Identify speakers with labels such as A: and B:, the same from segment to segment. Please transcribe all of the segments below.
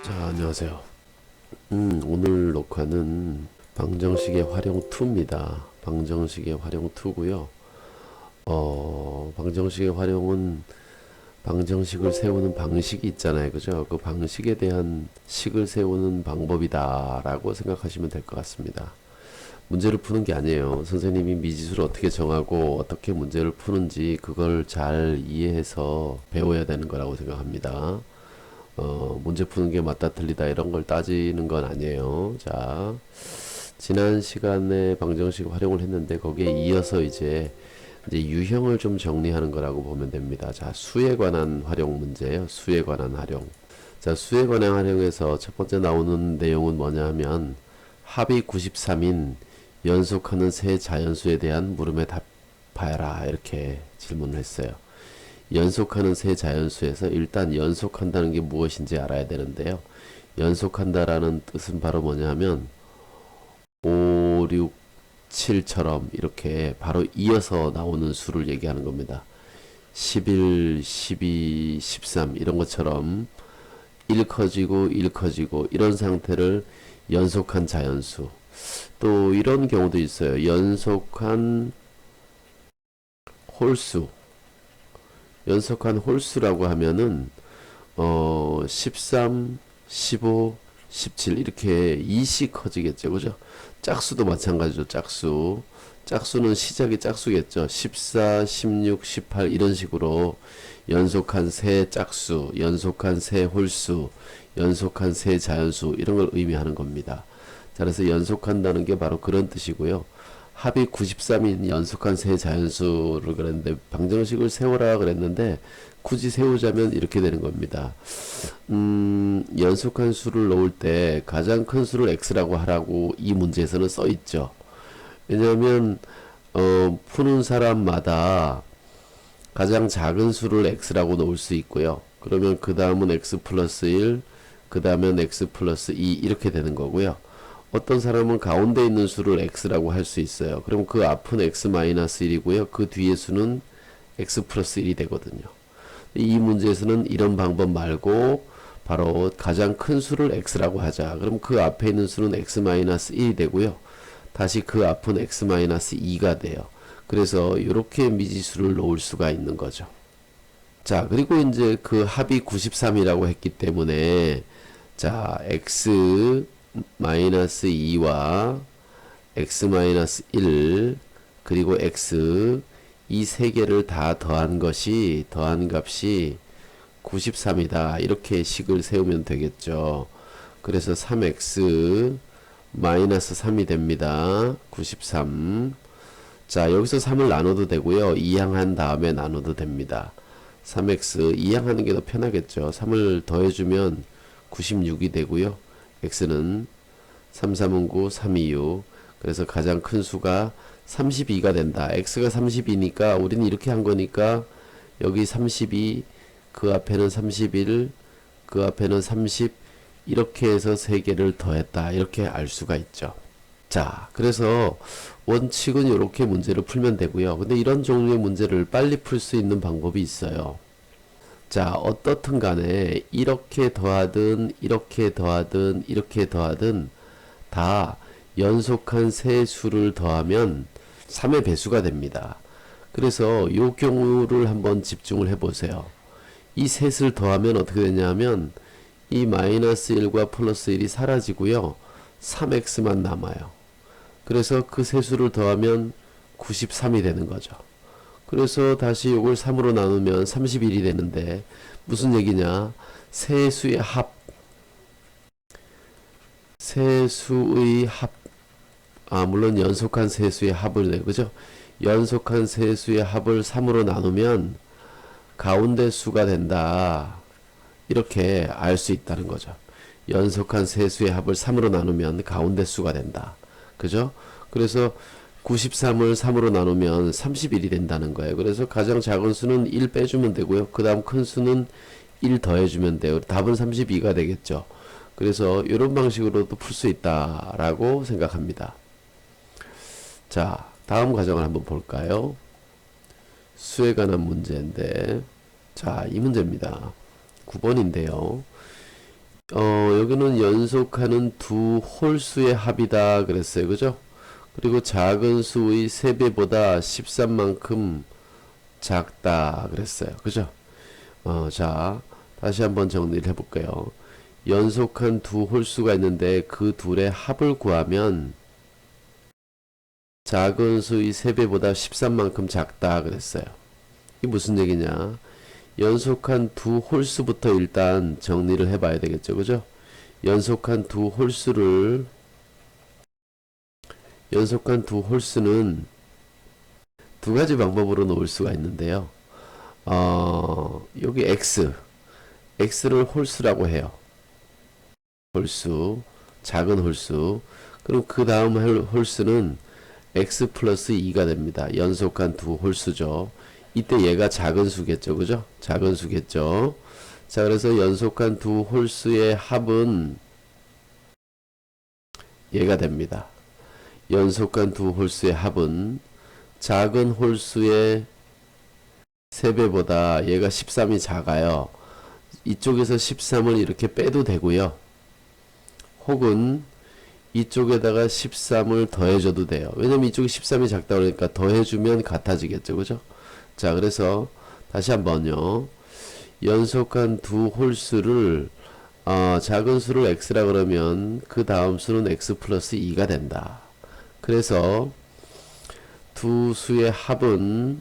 A: 자, 안녕하세요. 오늘 녹화는 방정식의 활용 2입니다. 방정식의 활용 2고요. 방정식의 활용은 방정식을 세우는 방식이 있잖아요. 그죠? 그 방식에 대한 식을 세우는 방법이다라고 생각하시면 될 것 같습니다. 문제를 푸는 게 아니에요. 선생님이 미지수를 어떻게 정하고 어떻게 문제를 푸는지 그걸 잘 이해해서 배워야 되는 거라고 생각합니다. 문제 푸는 게 맞다 틀리다 이런 걸 따지는 건 아니에요. 자, 지난 시간에 방정식 활용을 했는데 거기에 이어서 이제 유형을 좀 정리하는 거라고 보면 됩니다. 자, 수에 관한 활용 문제예요. 수에 관한 활용. 자, 수에 관한 활용에서 첫 번째 나오는 내용은 뭐냐 하면 합이 93인 연속하는 세 자연수에 대한 물음에 답하여라 이렇게 질문을 했어요. 연속하는 세 자연수에서 일단 연속한다는 게 무엇인지 알아야 되는데요. 연속한다라는 뜻은 바로 뭐냐 하면 5, 6, 7처럼 이렇게 바로 이어서 나오는 수를 얘기하는 겁니다. 11, 12, 13 이런 것처럼 1 커지고 1 커지고 이런 상태를 연속한 자연수. 또 이런 경우도 있어요. 연속한 홀수. 연속한 홀수라고 하면은 13, 15, 17 이렇게 2씩 커지겠죠. 그죠? 짝수도 마찬가지죠. 짝수. 짝수는 시작이 짝수겠죠. 14, 16, 18 이런 식으로 연속한 세 짝수, 연속한 세 홀수, 연속한 세 자연수 이런 걸 의미하는 겁니다. 자, 그래서 연속한다는 게 바로 그런 뜻이고요. 합이 93인 연속한 세 자연수를 그랬는데 방정식을 세워라 그랬는데 굳이 세우자면 이렇게 되는 겁니다. 연속한 수를 놓을 때 가장 큰 수를 x라고 하라고 이 문제에서는 써 있죠. 왜냐하면 푸는 사람마다 가장 작은 수를 x라고 놓을 수 있고요. 그러면 그 다음은 x 플러스 1, 그 다음엔 x 플러스 2 이렇게 되는 거고요. 어떤 사람은 가운데 있는 수를 x라고 할 수 있어요. 그럼 그 앞은 x 마이너스 1이고요. 그 뒤에 수는 x 플러스 1이 되거든요. 이 문제에서는 이런 방법 말고 바로 가장 큰 수를 x라고 하자. 그럼 그 앞에 있는 수는 x 마이너스 1이 되고요. 다시 그 앞은 x 마이너스 2가 돼요. 그래서 이렇게 미지수를 놓을 수가 있는 거죠. 자, 그리고 이제 그 합이 93이라고 했기 때문에 자, x 마이너스 2와 x 마이너스 1 그리고 x 이 세 개를 다 더한 값이 93이다. 이렇게 식을 세우면 되겠죠. 그래서 3x 마이너스 3이 됩니다. 93. 자, 여기서 3을 나눠도 되고요. 이항한 다음에 나눠도 됩니다. 3x 이항하는 게 더 편하겠죠. 3을 더해주면 96이 되고요. x는 3, 3은 9, 3, 2, 6. 그래서 가장 큰 수가 32가 된다. x가 32니까 우리는 이렇게 한 거니까 여기 32, 그 앞에는 31, 그 앞에는 30 이렇게 해서 세 개를 더했다. 이렇게 알 수가 있죠. 자, 그래서 원칙은 이렇게 문제를 풀면 되고요. 근데 이런 종류의 문제를 빨리 풀 수 있는 방법이 있어요. 자, 어떻든 간에 이렇게 더하든 이렇게 더하든 이렇게 더하든 다 연속한 세 수를 더하면 3의 배수가 됩니다. 그래서 이 경우를 한번 집중을 해보세요. 이 셋을 더하면 어떻게 되냐면 이 마이너스 1과 플러스 1이 사라지고요. 3x만 남아요. 그래서 그 세 수를 더하면 93이 되는 거죠. 그래서 다시 이걸 3으로 나누면 31이 되는데 무슨 얘기냐? 세수의 합, 세수의 합, 물론 연속한 세수의 합을 내, 그죠? 연속한 세수의 합을 3으로 나누면 가운데 수가 된다. 이렇게 알 수 있다는 거죠. 연속한 세수의 합을 3으로 나누면 가운데 수가 된다. 그죠? 그래서 93을 3으로 나누면 31이 된다는 거예요. 그래서 가장 작은 수는 1 빼주면 되고요. 그 다음 큰 수는 1 더해주면 돼요. 답은 32가 되겠죠. 그래서 이런 방식으로도 풀 수 있다라고 생각합니다. 자, 다음 과정을 한번 볼까요? 수에 관한 문제인데, 자, 이 문제입니다. 9번인데요. 여기는 연속하는 두 홀수의 합이다 그랬어요. 그죠? 그리고 작은 수의 3배보다 13만큼 작다 그랬어요. 그죠? 자, 다시 한번 정리를 해볼게요. 연속한 두 홀수가 있는데 그 둘의 합을 구하면 작은 수의 3배보다 13만큼 작다 그랬어요. 이게 무슨 얘기냐? 연속한 두 홀수부터 일단 정리를 해봐야 되겠죠. 그죠? 연속한 두 홀수는 두 가지 방법으로 놓을 수가 있는데요. 여기 x를 홀수라고 해요. 홀수, 작은 홀수. 그럼 그 다음 홀수는 x 플러스 2가 됩니다. 연속한 두 홀수죠. 이때 얘가 작은 수겠죠. 그죠? 작은 수겠죠. 자, 그래서 연속한 두 홀수의 합은 얘가 됩니다. 연속한 두 홀수의 합은 작은 홀수의 3배보다 얘가 13이 작아요. 이쪽에서 13을 이렇게 빼도 되고요. 혹은 이쪽에다가 13을 더해줘도 돼요. 왜냐면 이쪽이 13이 작다 그러니까 더해주면 같아지겠죠. 그죠? 자, 그래서 다시 한번요. 연속한 두 홀수를 작은 수를 x라 그러면 그 다음 수는 x 플러스 2가 된다. 그래서 두 수의 합은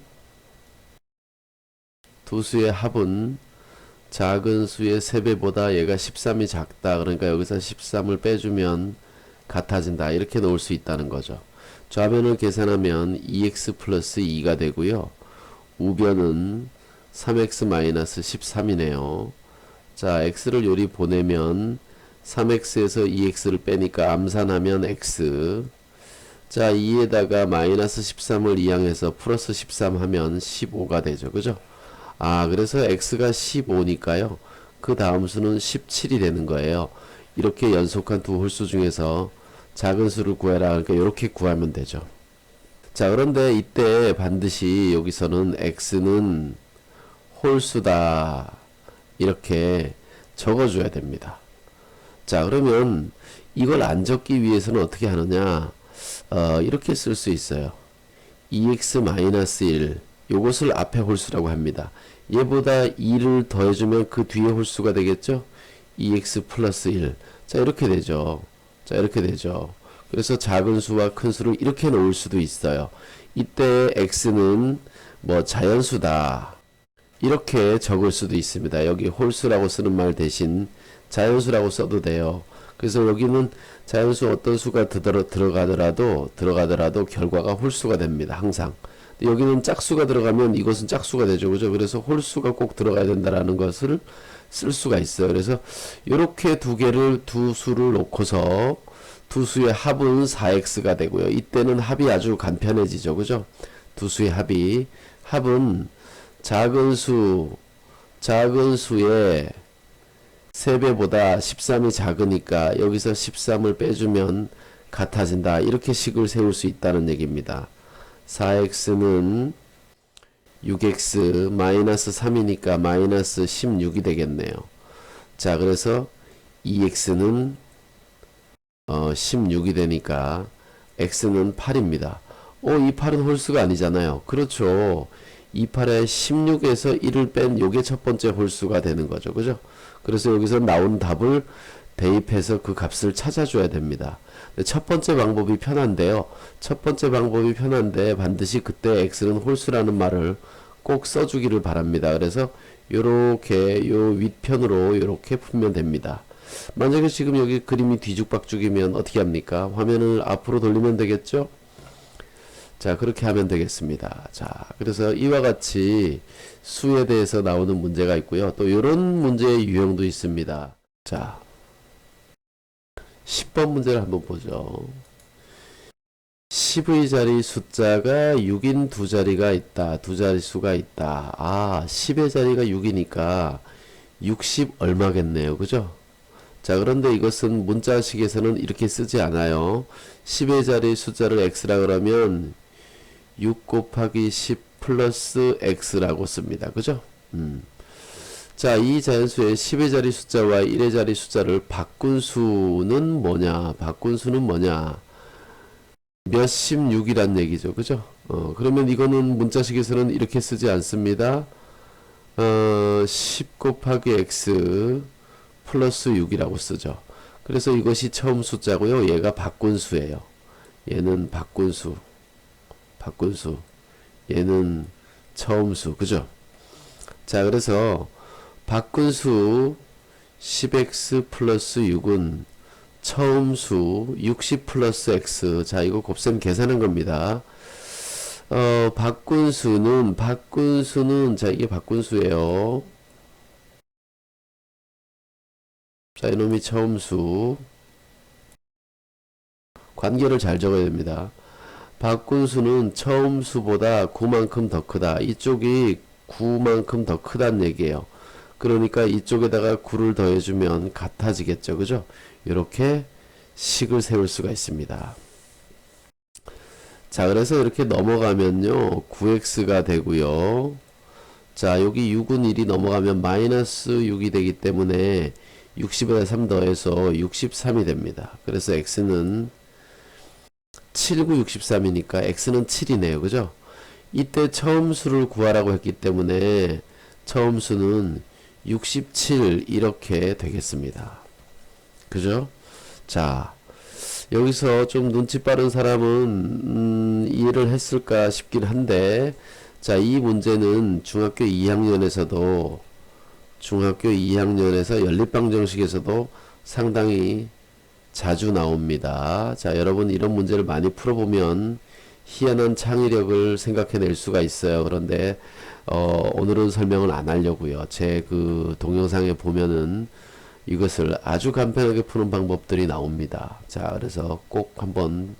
A: 작은 수의 3배보다 얘가 13이 작다. 그러니까 여기서 13을 빼주면 같아진다. 이렇게 놓을 수 있다는 거죠. 좌변을 계산하면 2x 플러스 2가 되고요. 우변은 3x 마이너스 13이네요. 자, x를 요리 보내면 3x에서 2x를 빼니까 암산하면 x. 자, 2에다가 마이너스 13을 이항해서 플러스 13 하면 15가 되죠. 그죠? 그래서 x가 15니까요. 그 다음 수는 17이 되는 거예요. 이렇게 연속한 두 홀수 중에서 작은 수를 구해라. 그러니까 이렇게 구하면 되죠. 자, 그런데 이때 반드시 여기서는 x는 홀수다. 이렇게 적어줘야 됩니다. 자, 그러면 이걸 안 적기 위해서는 어떻게 하느냐? 이렇게 쓸 수 있어요. 2x-1 요것을 앞에 홀수라고 합니다. 얘보다 2를 더해주면 그 뒤에 홀수가 되겠죠? 2x 플러스 1. 자, 이렇게 되죠. 자, 이렇게 되죠. 그래서 작은 수와 큰 수를 이렇게 놓을 수도 있어요. 이때 x는 뭐 자연수다. 이렇게 적을 수도 있습니다. 여기 홀수라고 쓰는 말 대신 자연수라고 써도 돼요. 그래서 여기는 자연수 어떤 수가 들어가더라도 결과가 홀수가 됩니다. 항상. 여기는 짝수가 들어가면 이것은 짝수가 되죠. 그죠? 그래서 홀수가 꼭 들어가야 된다라는 것을 쓸 수가 있어요. 그래서 이렇게 두 수를 놓고서 두 수의 합은 4x가 되고요. 이때는 합이 아주 간편해지죠. 그죠? 두 수의 합은 작은 수의 3배보다 13이 작으니까 여기서 13을 빼주면 같아진다. 이렇게 식을 세울 수 있다는 얘기입니다. 4x는 6x 마이너스 3이니까 마이너스 16이 되겠네요. 자, 그래서 2x는 16이 되니까 x는 8입니다. 이 8은 홀수가 아니잖아요. 그렇죠. 28에 16에서 1을 뺀 요게 첫 번째 홀수가 되는 거죠. 그죠? 그래서 여기서 나온 답을 대입해서 그 값을 찾아줘야 됩니다. 첫 번째 방법이 편한데요. 첫 번째 방법이 편한데 반드시 그때 x는 홀수라는 말을 꼭 써주기를 바랍니다. 그래서 요렇게 요 윗편으로 요렇게 풀면 됩니다. 만약에 지금 여기 그림이 뒤죽박죽이면 어떻게 합니까? 화면을 앞으로 돌리면 되겠죠? 자, 그렇게 하면 되겠습니다. 자, 그래서 이와 같이 수에 대해서 나오는 문제가 있고요. 또 이런 문제의 유형도 있습니다. 자, 10번 문제를 한번 보죠. 10의 자리 숫자가 6인 두 자리가 있다. 두 자릿수가 있다. 10의 자리가 6이니까 60 얼마겠네요. 그죠? 자, 그런데 이것은 문자식에서는 이렇게 쓰지 않아요. 10의 자리 숫자를 x라 그러면 6 곱하기 10 플러스 x라고 씁니다. 그죠? 자, 이 자연수의 10의 자리 숫자와 1의 자리 숫자를 바꾼 수는 뭐냐? 바꾼 수는 뭐냐? 몇십 6이란 얘기죠. 그죠? 그러면 이거는 문자식에서는 이렇게 쓰지 않습니다. 10 곱하기 x 플러스 6이라고 쓰죠. 그래서 이것이 처음 숫자고요. 얘가 바꾼 수예요. 얘는 바꾼 수. 바꾼 수. 얘는 처음 수. 그죠? 자, 그래서 바꾼 수 10x 플러스 6은 처음 수 60 플러스 x. 자, 이거 곱셈 계산한 겁니다. 바꾼 수는 자, 이게 바꾼 수예요. 자, 이놈이 처음 수. 관계를 잘 적어야 됩니다. 바꾼 수는 처음 수보다 9만큼 더 크다. 이쪽이 9만큼 더 크다는 얘기예요. 그러니까 이쪽에다가 9를 더해주면 같아지겠죠. 그죠? 이렇게 식을 세울 수가 있습니다. 자, 그래서 이렇게 넘어가면요. 9x가 되고요. 자, 여기 6은 1이 넘어가면 마이너스 6이 되기 때문에 60에다 3 더해서 63이 됩니다. 그래서 x는 7, 9, 63이니까 x는 7이네요. 그죠? 이때 처음 수를 구하라고 했기 때문에 처음 수는 67 이렇게 되겠습니다. 그죠? 자, 여기서 좀 눈치 빠른 사람은 이해를 했을까 싶긴 한데, 자, 이 문제는 중학교 2학년에서 연립방 정식에서도 상당히 자주 나옵니다. 자, 여러분 이런 문제를 많이 풀어보면 희한한 창의력을 생각해낼 수가 있어요. 그런데 오늘은 설명을 안 하려고요. 제 그 동영상에 보면은 이것을 아주 간편하게 푸는 방법들이 나옵니다. 자, 그래서 꼭 한번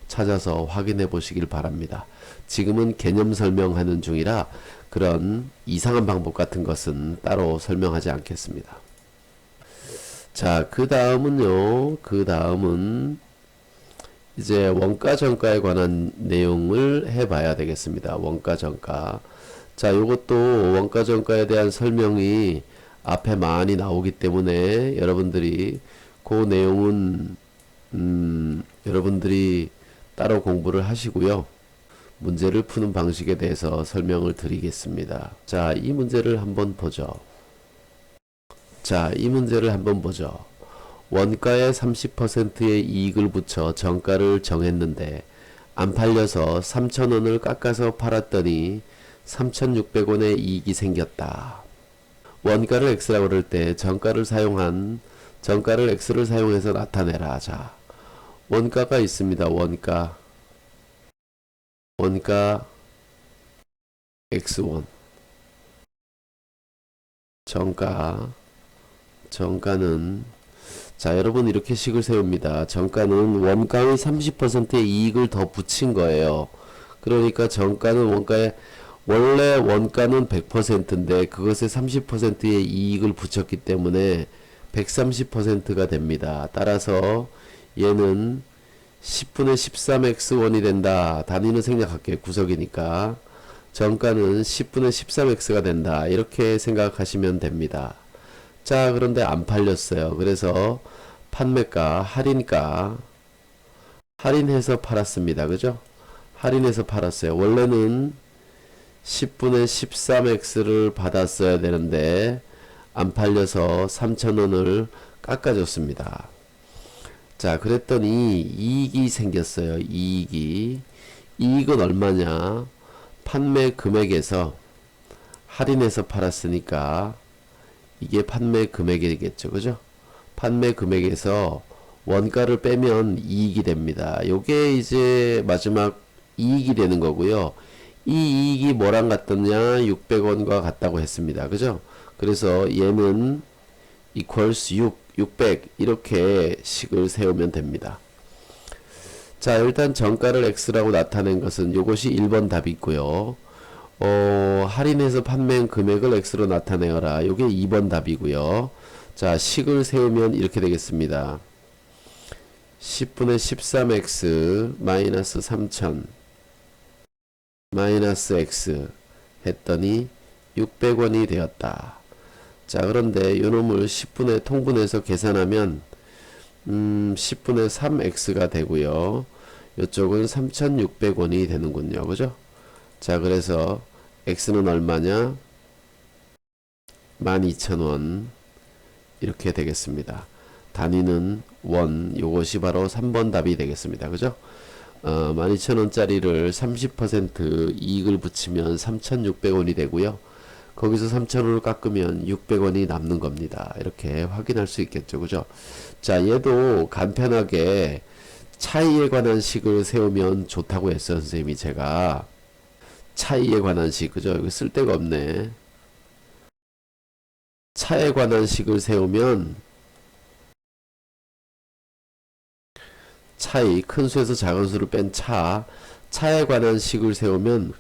A: 찾아서 확인해 보시길 바랍니다. 지금은 개념 설명하는 중이라 그런 이상한 방법 같은 것은 따로 설명하지 않겠습니다. 자, 그 다음은 이제 원가 정가에 관한 내용을 해봐야 되겠습니다. 원가 정가. 자, 요것도 원가 정가에 대한 설명이 앞에 많이 나오기 때문에 여러분들이 그 내용은 여러분들이 따로 공부를 하시고요. 문제를 푸는 방식에 대해서 설명을 드리겠습니다. 자, 이 문제를 한번 보죠. 원가에 30%의 이익을 붙여 정가를 정했는데 안 팔려서 3,000원을 깎아서 팔았더니 3,600원의 이익이 생겼다. 원가를 x라고 그럴 때 정가를 x를 사용해서 나타내라. 자, 원가가 있습니다. 원가 x1 정가는 자, 여러분 이렇게 식을 세웁니다. 정가는 원가의 30%의 이익을 더 붙인 거예요. 그러니까 정가는 원래 원가는 100%인데 그것에 30%의 이익을 붙였기 때문에 130%가 됩니다. 따라서 얘는 10분의 13x1이 된다. 단위는 생략할게요. 구석이니까. 정가는 10분의 13x가 된다. 이렇게 생각하시면 됩니다. 자, 그런데 안 팔렸어요. 그래서 판매가, 할인해서 팔았습니다. 그죠? 할인해서 팔았어요. 원래는 10분의 13x를 받았어야 되는데 안 팔려서 3,000원을 깎아줬습니다. 자, 그랬더니 이익이 생겼어요. 이익은 얼마냐? 판매 금액에서 할인해서 팔았으니까 이게 판매 금액이겠죠. 그죠? 판매 금액에서 원가를 빼면 이익이 됩니다. 요게 이제 마지막 이익이 되는 거고요. 이 이익이 뭐랑 같았냐? 600원과 같다고 했습니다. 그죠? 그래서 얘는 equals 600 이렇게 식을 세우면 됩니다. 자, 일단 정가를 x라고 나타낸 것은 요것이 1번 답이고요. 할인해서 판매한 금액을 x로 나타내어라. 요게 2번 답이고요. 자, 식을 세우면 이렇게 되겠습니다. 10분의 13x 마이너스 3000 마이너스 x 했더니 600원이 되었다. 자, 그런데 요놈을 10분의 통분해서 계산하면 10분의 3x가 되고요. 이쪽은 3,600원이 되는군요. 그죠? 자, 그래서 x는 얼마냐? 12,000원. 이렇게 되겠습니다. 단위는 원. 요것이 바로 3번 답이 되겠습니다. 그죠? 12,000원짜리를 30% 이익을 붙이면 3,600원이 되고요. 거기서 3,000원을 깎으면 600원이 남는 겁니다. 이렇게 확인할 수 있겠죠. 그죠? 자, 얘도 간편하게 차이에 관한 식을 세우면 좋다고 했어요. 선생님이 제가. 차이에 관한 식. 그죠? 이거 쓸 데가 없네. 차에 관한 식을 세우면 차이, 큰 수에서 작은 수를 뺀 차에 관한 식을 세우면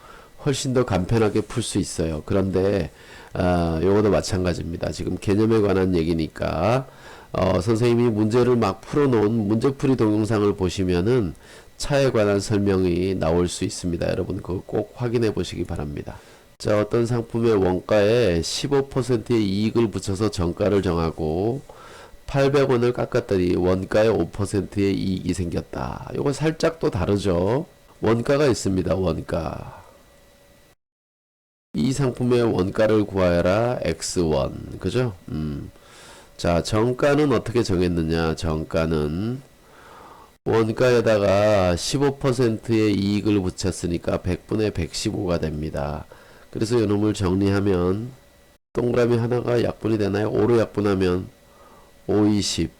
A: 훨씬 더 간편하게 풀 수 있어요. 그런데 요거도 마찬가지입니다. 지금 개념에 관한 얘기니까 선생님이 문제를 막 풀어놓은 문제풀이 동영상을 보시면은 차에 관한 설명이 나올 수 있습니다. 여러분 그거 꼭 확인해 보시기 바랍니다. 자, 어떤 상품의 원가에 15%의 이익을 붙여서 정가를 정하고 800원을 깎았더니 원가에 5%의 이익이 생겼다. 요거 살짝 또 다르죠. 원가가 있습니다. 원가. 이 상품의 원가를 구하여라. x1. 그죠? 자, 정가는 어떻게 정했느냐? 정가는 원가에다가 15%의 이익을 붙였으니까 100분의 115가 됩니다. 그래서 이놈을 정리하면 동그라미 하나가 약분이 되나요? 5로 약분하면 520,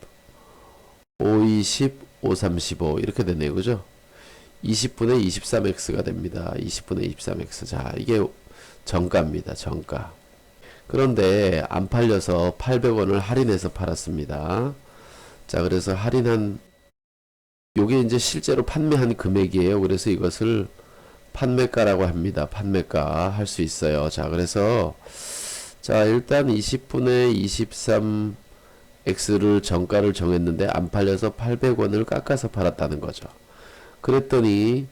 A: 520, 535 이렇게 되네요. 그죠? 20분의 23x가 됩니다. 20분의 23x. 자, 이게 정가입니다. 정가. 그런데 안 팔려서 800원을 할인해서 팔았습니다. 자, 그래서 할인한 요게 이제 실제로 판매한 금액이에요. 그래서 이것을 판매가라고 합니다. 판매가 할 수 있어요. 자, 그래서 자, 일단 20분의 23x를 정가를 정했는데 안 팔려서 800원을 깎아서 팔았다는 거죠. 그랬더니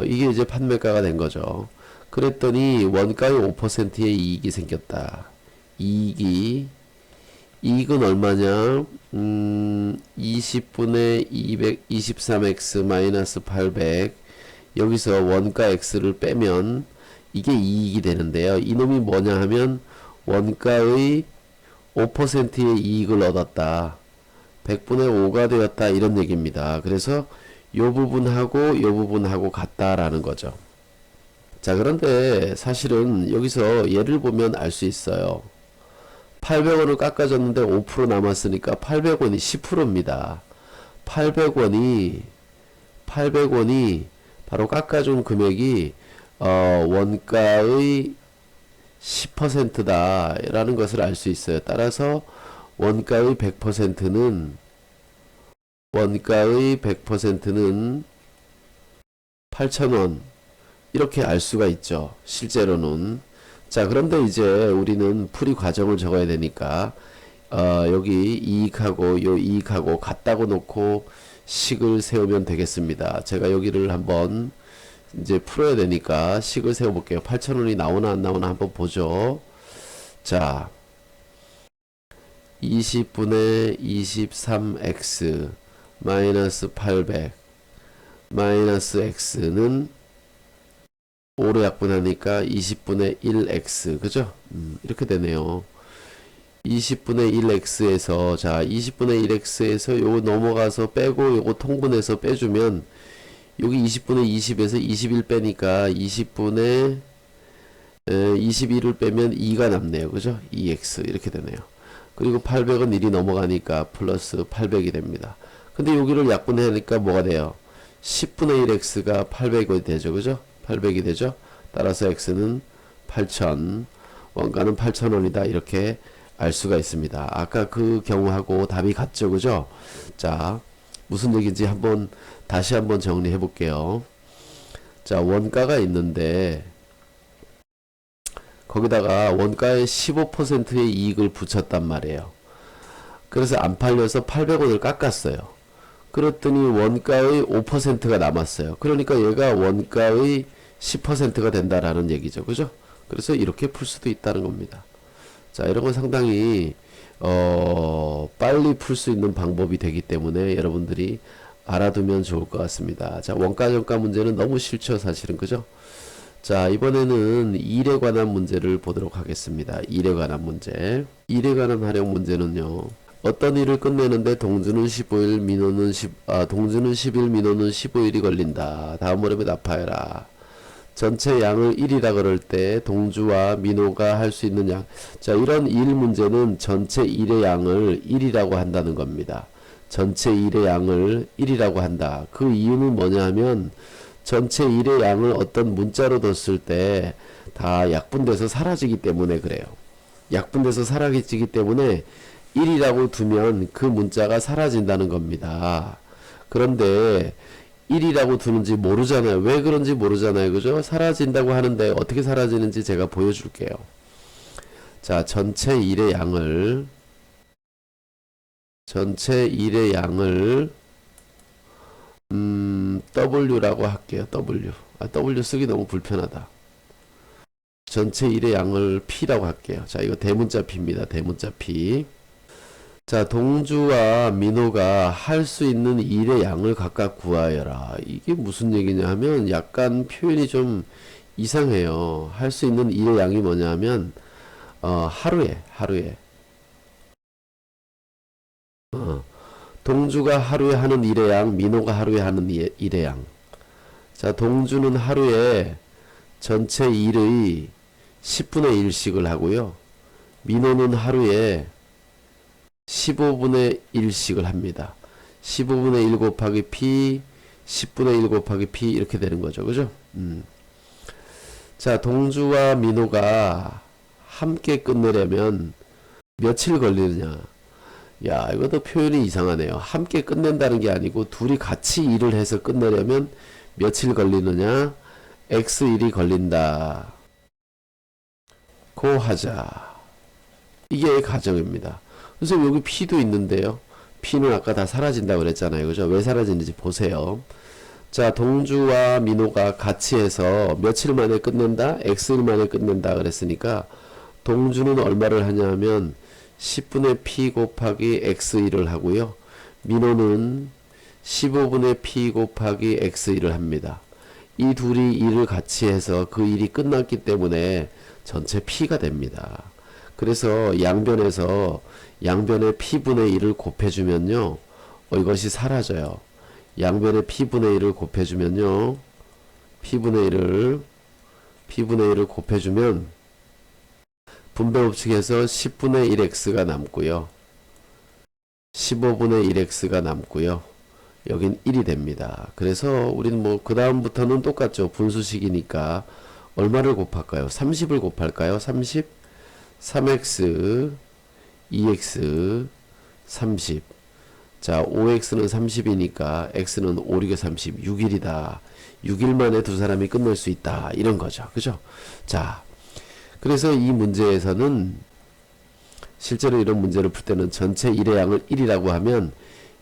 A: 이게 이제 판매가가 된 거죠. 그랬더니 원가의 5%의 이익이 생겼다. 이익은 얼마냐? 20분의 223x 마이너스 800 여기서 원가 x를 빼면 이게 이익이 되는데요. 이놈이 뭐냐 하면 원가의 5%의 이익을 얻었다. 100분의 5가 되었다. 이런 얘기입니다. 그래서 요 부분하고 같다라는 거죠. 자, 그런데 사실은 여기서 예를 보면 알 수 있어요. 800원을 깎아줬는데 5% 남았으니까 800원이 10%입니다. 800원이 바로 깎아준 금액이 원가의 10%다 라는 것을 알 수 있어요. 따라서 원가의 100%는 8,000원 이렇게 알 수가 있죠. 실제로는. 자, 그런데 이제 우리는 풀이 과정을 적어야 되니까 여기 이익하고 요 이익하고 같다고 놓고 식을 세우면 되겠습니다. 제가 여기를 한번 이제 풀어야 되니까 식을 세워 볼게요. 8,000원이 나오나 안 나오나 한번 보죠. 자, 20분의 23x 마이너스 800 마이너스 x는 5로 약분하니까 20분의 1x 그죠? 이렇게 되네요. 20분의 1x에서 자 20분의 1x에서 요거 넘어가서 빼고 요거 통분해서 빼주면 여기 20분의 20에서 21 빼니까 20분의 21을 빼면 2가 남네요. 그죠? 2x 이렇게 되네요. 그리고 800은 1이 넘어가니까 플러스 800이 됩니다. 근데 여기를 약분하니까 뭐가 돼요? 10분의 1x가 800이 되죠. 그죠? 800이 되죠. 따라서 x는 8,000 원가는 8,000원이다 이렇게 알 수가 있습니다. 아까 그 경우하고 답이 같죠. 그죠? 자, 무슨 얘기인지 다시 한번 정리해 볼게요. 자, 원가가 있는데 거기다가 원가의 15%의 이익을 붙였단 말이에요. 그래서 안 팔려서 800원을 깎았어요. 그랬더니 원가의 5%가 남았어요. 그러니까 얘가 원가의 10%가 된다라는 얘기죠. 그죠? 그래서 이렇게 풀 수도 있다는 겁니다. 자, 자, 이런 건 상당히 빨리 풀 수 있는 방법이 되기 때문에 여러분들이 알아두면 좋을 것 같습니다. 자, 원가 정가 문제는 너무 싫죠, 사실은. 그죠? 자, 이번에는 일에 관한 문제를 보도록 하겠습니다. 일에 관한 문제. 일에 관한 활용 문제는요. 어떤 일을 끝내는데 동주는 15일, 동주는 10일, 민호는 15일이 걸린다. 다음 물음에 답하여라. 전체 양을 1이라 그럴 때 동주와 민호가 할 수 있는 양. 자, 이런 일 문제는 전체 일의 양을 1이라고 한다는 겁니다. 전체 일의 양을 1이라고 한다. 그 이유는 뭐냐 하면 전체 일의 양을 어떤 문자로 뒀을 때 다 약분돼서 사라지기 때문에 그래요. 약분돼서 사라지기 때문에 1이라고 두면 그 문자가 사라진다는 겁니다. 그런데 1이라고 두는지 모르잖아요. 왜 그런지 모르잖아요. 그죠? 사라진다고 하는데 어떻게 사라지는지 제가 보여줄게요. 자, 전체 1의 양을 W라고 할게요. W 쓰기 너무 불편하다. 전체 1의 양을 P라고 할게요. 자, 이거 대문자 P입니다. 대문자 P. 자, 동주와 민호가 할 수 있는 일의 양을 각각 구하여라. 이게 무슨 얘기냐 하면 약간 표현이 좀 이상해요. 할 수 있는 일의 양이 뭐냐 하면 하루에 동주가 하루에 하는 일의 양, 민호가 하루에 하는 일의 양. 자, 동주는 하루에 전체 일의 10분의 1씩을 하고요. 민호는 하루에 15분의 1씩을 합니다. 15분의 1 곱하기 P, 10분의 1 곱하기 P 이렇게 되는 거죠. 그죠? 자, 동주와 민호가 함께 끝내려면 며칠 걸리느냐? 야, 이것도 표현이 이상하네요. 함께 끝낸다는 게 아니고 둘이 같이 일을 해서 끝내려면 며칠 걸리느냐? X일이 걸린다. 고 하자. 이게 가정입니다. 그래서 여기 P도 있는데요. P는 아까 다 사라진다고 그랬잖아요. 그죠? 왜 사라지는지 보세요. 자, 동주와 민호가 같이 해서 며칠 만에 끝낸다? X일 만에 끝낸다 그랬으니까 동주는 얼마를 하냐면 10분의 P 곱하기 X일을 하고요. 민호는 15분의 P 곱하기 X일을 합니다. 이 둘이 일을 같이 해서 그 일이 끝났기 때문에 전체 P가 됩니다. 그래서 양변에 P분의 1을 곱해주면요. 이것이 사라져요. 양변에 P분의 1을 곱해주면요. P분의 1을 곱해주면 분배법칙에서 10분의 1x가 남고요. 15분의 1x가 남고요. 여긴 1이 됩니다. 그래서 우리는 뭐 그 다음부터는 똑같죠. 분수식이니까 얼마를 곱할까요? 30을 곱할까요? 30, 3x, 2x, 30. 자, 5x는 30이니까 x는 5, 6에 30, 6일이다. 6일 만에 두 사람이 끝낼 수 있다. 이런 거죠. 그죠? 자, 그래서 이 문제에서는 실제로 이런 문제를 풀 때는 전체 일의 양을 1이라고 하면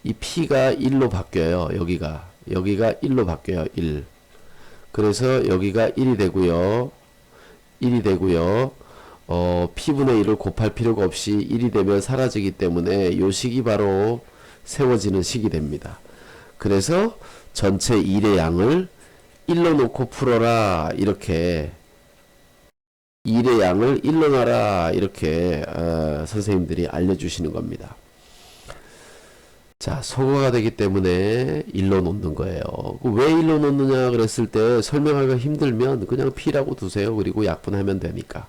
A: 이 P가 1로 바뀌어요. 여기가 1로 바뀌어요. 1. 그래서 여기가 1이 되고요. P분의 1을 곱할 필요가 없이 1이 되면 사라지기 때문에 이 식이 바로 세워지는 식이 됩니다. 그래서 전체 일의 양을 1로 놓고 풀어라. 이렇게 일의 양을 1로 놔라. 이렇게 선생님들이 알려주시는 겁니다. 자, 소거가 되기 때문에 1로 놓는 거예요. 왜 1로 놓느냐 그랬을 때 설명하기가 힘들면 그냥 P라고 두세요. 그리고 약분하면 되니까.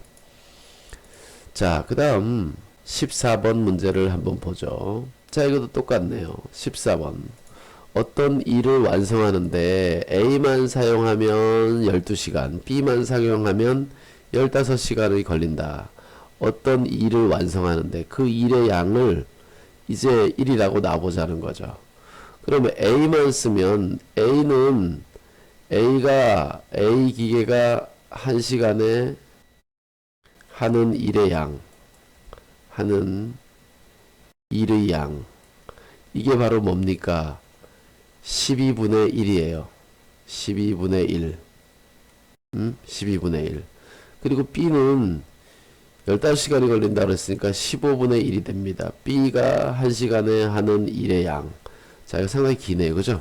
A: 자, 그 다음 14번 문제를 한번 보죠. 자, 이것도 똑같네요. 14번. 어떤 일을 완성하는데 A만 사용하면 12시간, B만 사용하면 15시간이 걸린다. 어떤 일을 완성하는데 그 일의 양을 이제 1이라고 놔보자는 거죠. 그러면 A만 쓰면 A 기계가 1시간에 하는 일의 양, 이게 바로 뭡니까? 12분의 1이에요. 12분의 1. 12분의 1. 그리고 B는 15시간이 걸린다 그랬으니까 15분의 1이 됩니다. B가 1시간에 하는 일의 양. 자, 이거 상당히 기네요. 그죠?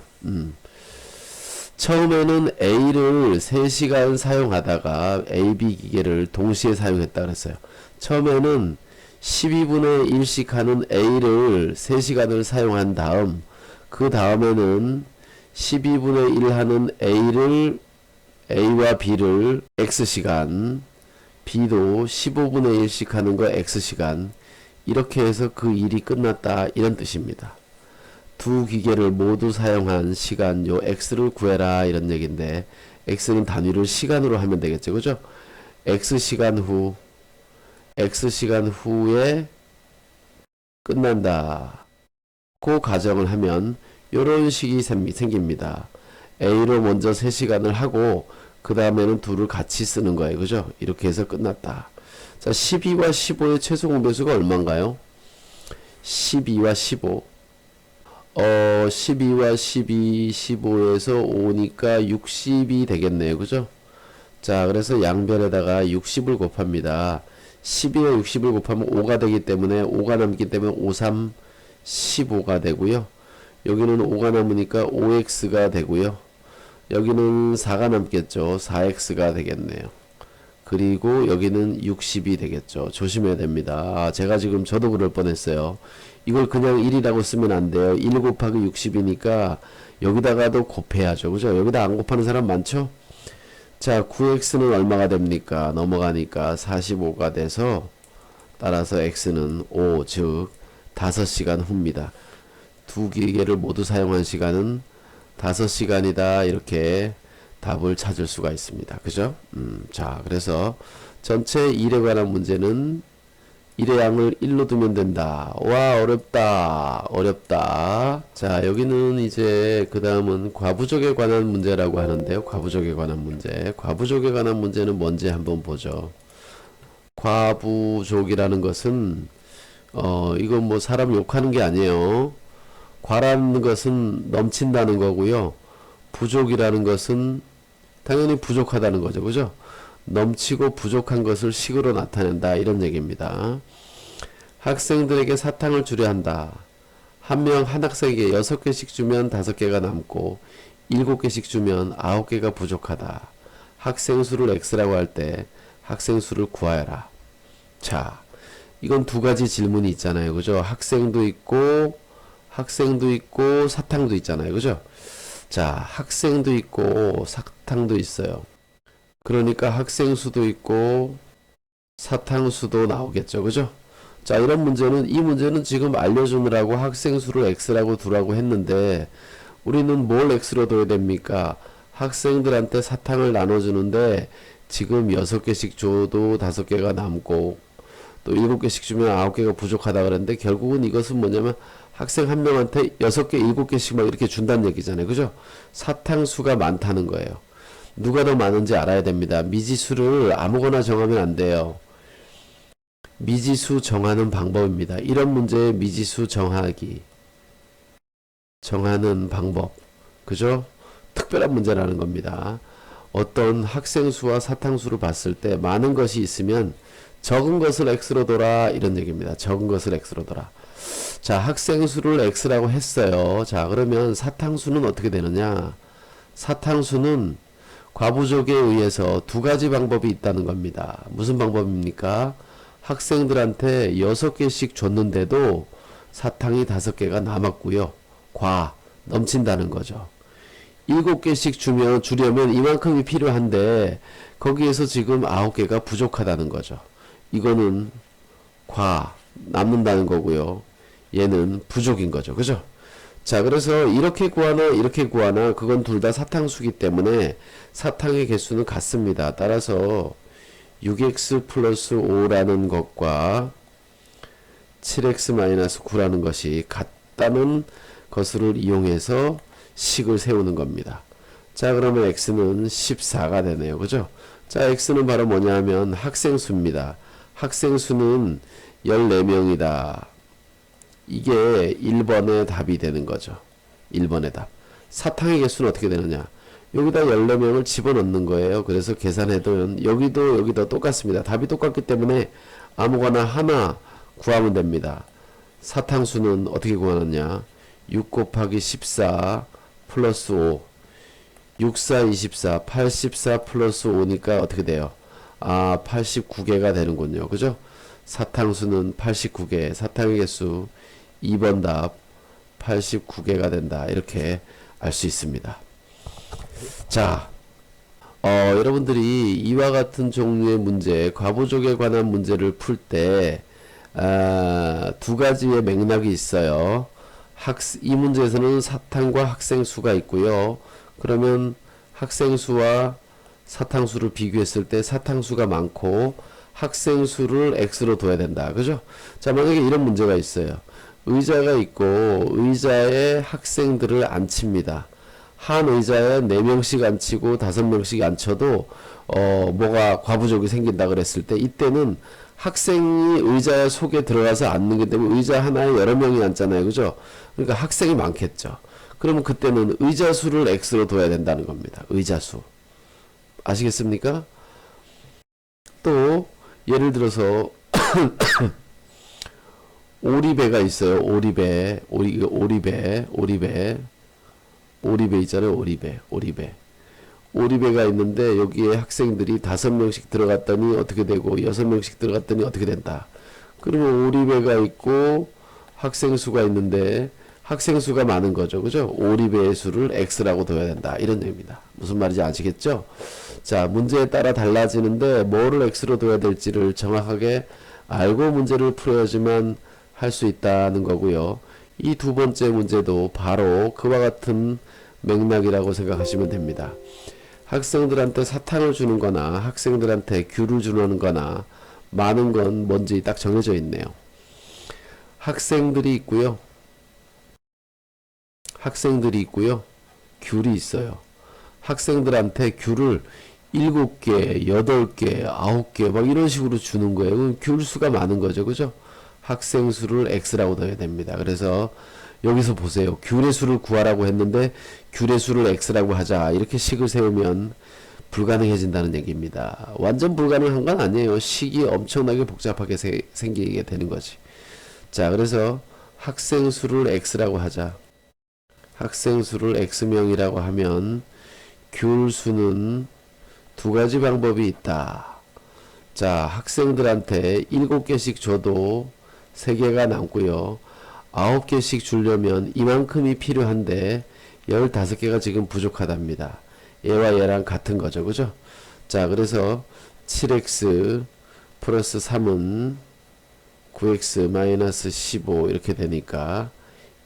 A: 처음에는 A를 3시간 사용하다가 AB 기계를 동시에 사용했다 그랬어요. 처음에는 12분의 1씩 하는 A를 3시간을 사용한 다음, 그 다음에는 12분의 1 하는 A와 B를 X시간, B도 15분의 1씩 하는 거 X시간, 이렇게 해서 그 일이 끝났다, 이런 뜻입니다. 두 기계를 모두 사용한 시간, 요 X를 구해라, 이런 얘기인데, X는 단위를 시간으로 하면 되겠죠. 그죠? X시간 후에 끝난다. 그 가정을 하면 요런 식이 생깁니다. A로 먼저 3시간을 하고 그 다음에는 둘을 같이 쓰는 거예요. 그죠? 이렇게 해서 끝났다. 자, 12와 15의 최소 공배수가 얼마인가요? 12와 15. 12와 12, 15에서 5니까 60이 되겠네요. 그죠? 자, 그래서 양변에다가 60을 곱합니다. 12와 60을 곱하면 5가 되기 때문에 5가 남기 때문에 5, 3, 15가 되고요. 여기는 5가 남으니까 5x가 되고요. 여기는 4가 남겠죠. 4x가 되겠네요. 그리고 여기는 60이 되겠죠. 조심해야 됩니다. 아, 제가 지금 저도 그럴 뻔했어요. 이걸 그냥 1이라고 쓰면 안 돼요. 1 곱하기 60이니까 여기다가도 곱해야죠. 그죠? 여기다 안 곱하는 사람 많죠? 자, 9x는 얼마가 됩니까? 넘어가니까 45가 돼서 따라서 x는 5, 즉 5시간 후입니다. 두 기계를 모두 사용한 시간은 5시간이다. 이렇게 답을 찾을 수가 있습니다. 그죠? 자, 그래서 전체 일에 관한 문제는 일의 양을 1로 두면 된다. 와, 어렵다. 자, 여기는 이제 그 다음은 과부족에 관한 문제라고 하는데요. 과부족에 관한 문제. 과부족에 관한 문제는 뭔지 한번 보죠. 과부족이라는 것은 이건 뭐 사람 욕하는 게 아니에요. 과라는 것은 넘친다는 거고요. 부족이라는 것은 당연히 부족하다는 거죠. 그죠? 넘치고 부족한 것을 식으로 나타낸다. 이런 얘기입니다. 학생들에게 사탕을 주려 한다. 한 학생에게 6개씩 주면 5개가 남고 7개씩 주면 9개가 부족하다. 학생 수를 x라고 할 때 학생 수를 구하여라. 자, 이건 두 가지 질문이 있잖아요. 그죠? 학생도 있고 사탕도 있잖아요. 그죠? 자, 학생도 있고 사탕도 있어요. 그러니까 학생 수도 있고 사탕 수도 나오겠죠. 그죠? 자, 이런 문제는, 이 문제는 지금 알려주느라고 학생 수를 x라고 두라고 했는데 우리는 뭘 x로 둬야 됩니까? 학생들한테 사탕을 나눠주는데 지금 6개씩 줘도 5개가 남고 또 7개씩 주면 9개가 부족하다 그랬는데 결국은 이것은 뭐냐면 학생 한 명한테 6개, 7개씩 막 이렇게 준다는 얘기잖아요. 그죠? 사탕수가 많다는 거예요. 누가 더 많은지 알아야 됩니다. 미지수를 아무거나 정하면 안 돼요. 미지수 정하는 방법입니다. 이런 문제의 미지수 정하는 방법. 그죠? 특별한 문제라는 겁니다. 어떤 학생수와 사탕수를 봤을 때 많은 것이 있으면 적은 것을 x로 둬라, 이런 얘기입니다. 적은 것을 x로 둬라. 자, 학생수를 x라고 했어요. 자, 그러면 사탕수는 어떻게 되느냐? 사탕수는 과부족에 의해서 두 가지 방법이 있다는 겁니다. 무슨 방법입니까? 학생들한테 6개씩 줬는데도 사탕이 5개가 남았고요. 넘친다는 거죠. 7개씩 주려면 이만큼이 필요한데 거기에서 지금 9개가 부족하다는 거죠. 이거는 남는다는 거고요. 얘는 부족인 거죠. 그죠? 자, 그래서 이렇게 구하나 그건 둘 다 사탕수기 때문에 사탕의 개수는 같습니다. 따라서 6x 플러스 5라는 것과 7x 마이너스 9라는 것이 같다는 것을 이용해서 식을 세우는 겁니다. 자, 그러면 x는 14가 되네요. 그죠? 자, x는 바로 뭐냐 하면 학생수입니다. 학생수는 14명이다. 이게 1번의 답이 되는 거죠. 1번의 답. 사탕의 개수는 어떻게 되느냐? 여기다 14명을 집어넣는 거예요. 그래서 계산해도 여기도 똑같습니다. 답이 똑같기 때문에 아무거나 하나 구하면 됩니다. 사탕수는 어떻게 구하느냐? 6 곱하기 14 플러스 5. 6, 4, 24, 84 플러스 5니까 어떻게 돼요? 89개가 되는군요. 그죠? 사탕수는 89개, 사탕의 개수 2번 답 89개가 된다. 이렇게 알 수 있습니다. 자, 여러분들이 이와 같은 종류의 문제, 과부족에 관한 문제를 풀 때, 두 가지의 맥락이 있어요. 이 문제에서는 사탕과 학생 수가 있고요. 그러면 학생 수와 사탕 수를 비교했을 때 사탕 수가 많고 학생 수를 x로 둬야 된다. 그죠? 자, 만약에 이런 문제가 있어요. 의자가 있고 의자에 학생들을 앉힙니다. 한 의자에 4명씩 앉히고 5명씩 앉혀도 뭐가 과부족이 생긴다 그랬을 때 이때는 학생이 의자 속에 들어가서 앉는 게 때문에 의자 하나에 여러 명이 앉잖아요. 그죠? 그러니까 학생이 많겠죠. 그러면 그때는 의자 수를 x로 둬야 된다는 겁니다. 의자 수. 아시겠습니까? 또 예를 들어서 오리배가 있어요. 오리배 있잖아요. 오리배가 있는데 여기에 학생들이 5명씩 들어갔더니 어떻게 되고 6명씩 들어갔더니 어떻게 된다. 그러면 오리배가 있고 학생 수가 있는데 학생 수가 많은 거죠. 그죠? 오리배의 수를 x라고 둬야 된다. 이런 얘기입니다. 무슨 말인지 아시겠죠? 자, 문제에 따라 달라지는데 뭐를 x로 둬야 될지를 정확하게 알고 문제를 풀어야지만 할 수 있다는 거고요. 이 두 번째 문제도 바로 그와 같은 맥락이라고 생각하시면 됩니다. 학생들한테 사탕을 주는 거나 학생들한테 귤을 주는 거나 많은 건 뭔지 딱 정해져 있네요. 학생들이 있고요. 귤이 있어요. 학생들한테 귤을 7개, 8개, 9개 막 이런 식으로 주는 거예요. 귤 수가 많은 거죠. 그죠? 학생 수를 x라고 넣어야 됩니다. 그래서 여기서 보세요. 귤의 수를 구하라고 했는데 귤의 수를 x라고 하자. 이렇게 식을 세우면 불가능해진다는 얘기입니다. 완전 불가능한 건 아니에요. 식이 엄청나게 복잡하게 생기게 되는 거지. 자, 그래서 학생 수를 x라고 하자. 학생 수를 x명이라고 하면 귤 수는 두 가지 방법이 있다. 자, 학생들한테 7개씩 줘도 3개가 남고요. 9개씩 주려면 이만큼이 필요한데 15개가 지금 부족하답니다. 얘와 얘랑 같은 거죠. 그죠? 자, 그래서 7x 플러스 3은 9x 마이너스 15 이렇게 되니까